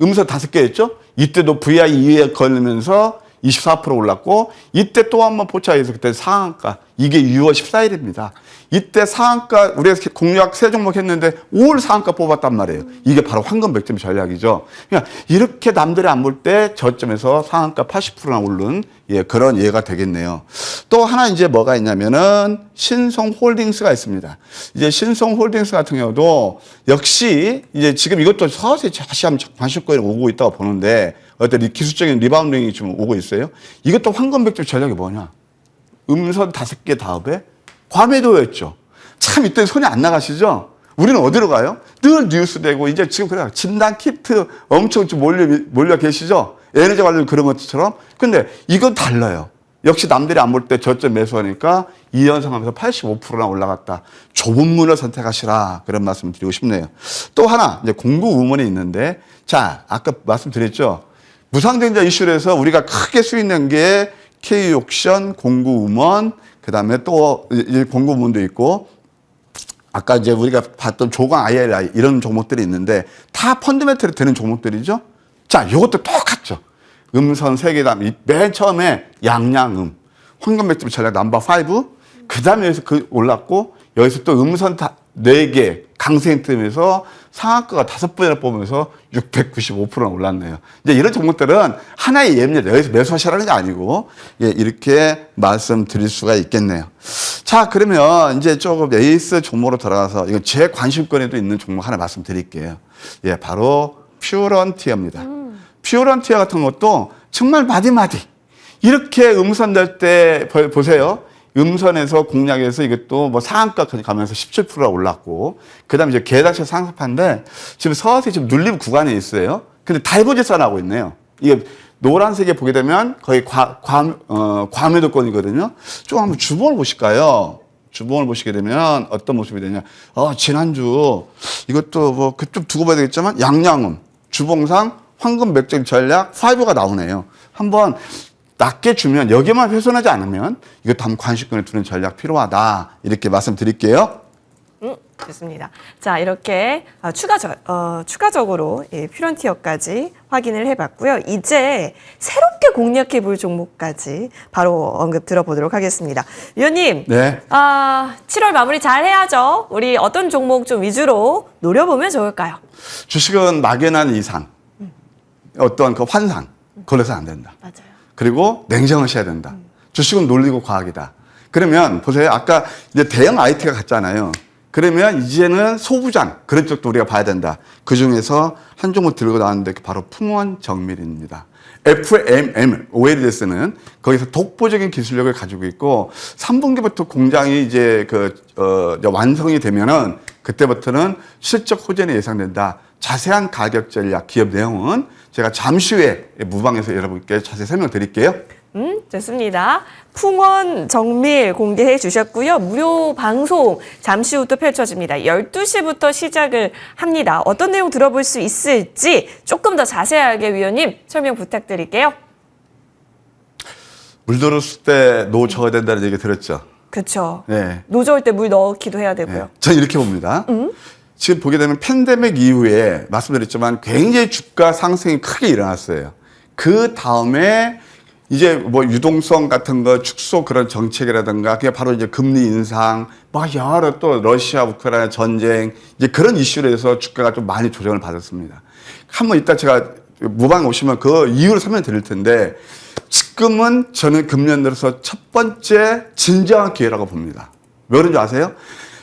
음선 5개였죠. 이때도 VI2에 걸리면서 24% 올랐고 이때 또 한 번 포착해서 그때 상한가 이게 6월 14일입니다. 이때 상한가 우리가 공략 3종목 했는데 5월 상한가 뽑았단 말이에요. 이게 바로 황금 백점 전략이죠. 그러니까 이렇게 남들이 안 볼 때 저점에서 상한가 80%나 오른 그런 예가 되겠네요. 또 하나 이제 뭐가 있냐면은 신성홀딩스가 있습니다. 이제 신성홀딩스 같은 경우도 역시 이제 지금 이것도 서서히 다시 한번 관심권이 오고 있다고 보는데 어떤 기술적인 리바운딩이 좀 오고 있어요. 이것도 황금 백점 전략이 뭐냐? 음선 5개 다음에 과매도였죠. 참 이때 손이 안 나가시죠? 우리는 어디로 가요? 늘 뉴스되고 이제 지금 그래 진단 키트 엄청 좀 몰려 계시죠? 에너지 관련 그런 것처럼. 근데 이건 달라요. 역시 남들이 안 볼 때 저점 매수하니까 이 현상하면서 85%나 올라갔다. 좁은 문을 선택하시라 그런 말씀 드리고 싶네요. 또 하나 이제 공구 우먼이 있는데 자 아까 말씀드렸죠. 무상증자 이슈로 해서 우리가 크게 수익낸 게 K옥션, 공구우먼, 그 다음에 또 공구우먼도 있고, 아까 이제 우리가 봤던 조광 IRI 이런 종목들이 있는데 다 펀드멘털이 되는 종목들이죠. 자, 이것도 똑같죠. 음선 3개 다음에 맨 처음에 양양음, 황금 백점 전략 넘버 5, 그 다음에 여기서 올랐고, 여기서 또 음선 4개 강세인 틈에서 상한가가 5번이나 뽑으면서 695%나 올랐네요. 이제 이런 종목들은 하나의 예입니다. 여기서 매수하시라는 게 아니고, 이렇게 말씀드릴 수가 있겠네요. 자, 그러면 이제 조금 에이스 종목으로 돌아가서, 이거 제 관심권에도 있는 종목 하나 말씀드릴게요. 바로 퓨런티어입니다. 퓨런티어 같은 것도 정말 마디마디. 이렇게 음선 될 때 보세요. 음선에서 공략해서 이것도 뭐 상한가까지 가면서 17%가 올랐고, 그 다음에 이제 계단식 상승판인데, 지금 서서히 지금 눌림 구간에 있어요. 근데 다이버전스 하고 있네요. 이게 노란색에 보게 되면 거의 과매도권이거든요. 좀 한번 주봉을 보실까요? 주봉을 보시게 되면 어떤 모습이 되냐. 지난주 이것도 뭐 좀 두고 봐야 되겠지만, 양양음, 주봉상 황금 백점 전략 5가 나오네요. 한번 낮게 주면 여기만 훼손하지 않으면 이것도 한번 관심권을 두는 전략 필요하다. 이렇게 말씀드릴게요. 좋습니다. 자, 이렇게 추가적으로 퓨런티어까지 확인을 해봤고요. 이제 새롭게 공략해 볼 종목까지 바로 언급 들어보도록 하겠습니다. 위원님, 네. 7월 마무리 잘 해야죠. 우리 어떤 종목 좀 위주로 노려보면 좋을까요? 주식은 막연한 이상, 어떤 그 환상, 걸려서 안 된다. 맞아요. 그리고 냉정하셔야 된다. 주식은 논리고 과학이다. 그러면 보세요. 아까 이제 대형 IT가 갔잖아요. 그러면 이제는 소부장 그런 쪽도 우리가 봐야 된다. 그 중에서 한 종목 들고 나왔는데 바로 풍원정밀입니다. FMM OLEDS는 거기서 독보적인 기술력을 가지고 있고 3분기부터 공장이 이제 완성이 되면은 그때부터는 실적 호전이 예상된다. 자세한 가격 전략, 기업 내용은 제가 잠시 후에 무방에서 여러분께 자세히 설명드릴게요. 좋습니다. 풍원 정밀 공개해 주셨고요. 무료 방송 잠시 후 또 펼쳐집니다. 12시부터 시작을 합니다. 어떤 내용 들어볼 수 있을지 조금 더 자세하게 위원님 설명 부탁드릴게요. 물 들었을 때 노 저어야 된다는 얘기 들었죠? 그렇죠. 네. 노저울 때 물 넣기도 해야 되고요. 네. 저는 이렇게 봅니다. 지금 보게 되면 팬데믹 이후에 말씀드렸지만 굉장히 주가 상승이 크게 일어났어요. 그 다음에 이제 뭐 유동성 같은 거 축소 그런 정책이라든가 그게 바로 이제 금리 인상 막 여러 또 러시아 우크라이나 전쟁 이제 그런 이슈로 해서 주가가 좀 많이 조정을 받았습니다. 한번 이따 제가 무방에 오시면 그 이유를 설명드릴 텐데 지금은 저는 금년 들어서 첫 번째 진정한 기회라고 봅니다. 왜 그런지 아세요?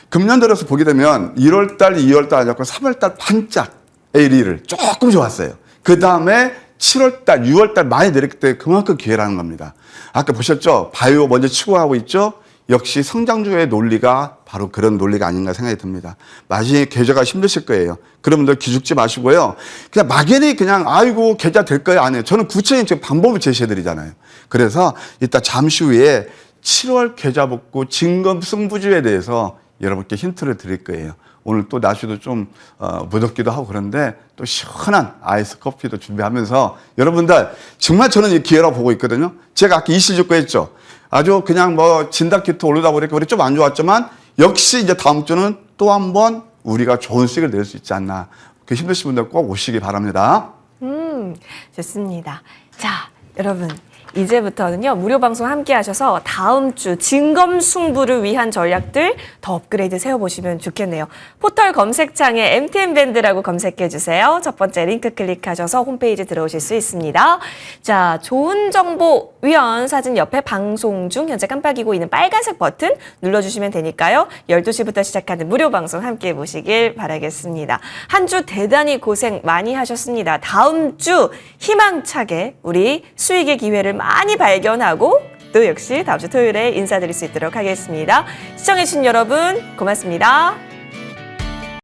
금년 들어서 보게 되면 1월달, 2월달 아니었고 3월달 반짝 ALE를 조금 좋았어요. 그 다음에 7월달, 6월달 많이 내렸기 때문에 그만큼 기회라는 겁니다. 아까 보셨죠? 바이오 먼저 치고 가고 있죠? 역시 성장주의 논리가 바로 그런 논리가 아닌가 생각이 듭니다. 나중에 계좌가 힘드실 거예요. 그러면 기죽지 마시고요. 그냥 막연히 그냥 아이고 계좌 될 거야 안 해요. 저는 구체적인 지금 방법을 제시해드리잖아요. 그래서 이따 잠시 후에 7월 계좌 복구 진검 승부주에 대해서 여러분께 힌트를 드릴 거예요. 오늘 또 날씨도 좀 무덥기도 하고 그런데 또 시원한 아이스 커피도 준비하면서 여러분들 정말 저는 이 기회라고 보고 있거든요. 제가 아까 이실직고 했죠. 아주 그냥 뭐 진단키트 올리다 보니까 우리 좀 안 좋았지만 역시 이제 다음 주는 또 한 번 우리가 좋은 수익을 낼 수 있지 않나. 그 힘드신 분들 꼭 오시기 바랍니다. 좋습니다. 자, 여러분. 이제부터는요, 무료 방송 함께 하셔서 다음 주 진검승부를 위한 전략들 더 업그레이드 세워보시면 좋겠네요. 포털 검색창에 MTN밴드라고 검색해주세요. 첫 번째 링크 클릭하셔서 홈페이지 들어오실 수 있습니다. 자, 좋은 정보 위원 사진 옆에 방송 중 현재 깜빡이고 있는 빨간색 버튼 눌러주시면 되니까요. 12시부터 시작하는 무료 방송 함께 보시길 바라겠습니다. 한 주 대단히 고생 많이 하셨습니다. 다음 주 희망차게 우리 수익의 기회를 많이 발견하고 또 역시 다음 주 토요일에 인사드릴 수 있도록 하겠습니다. 시청해주신 여러분 고맙습니다.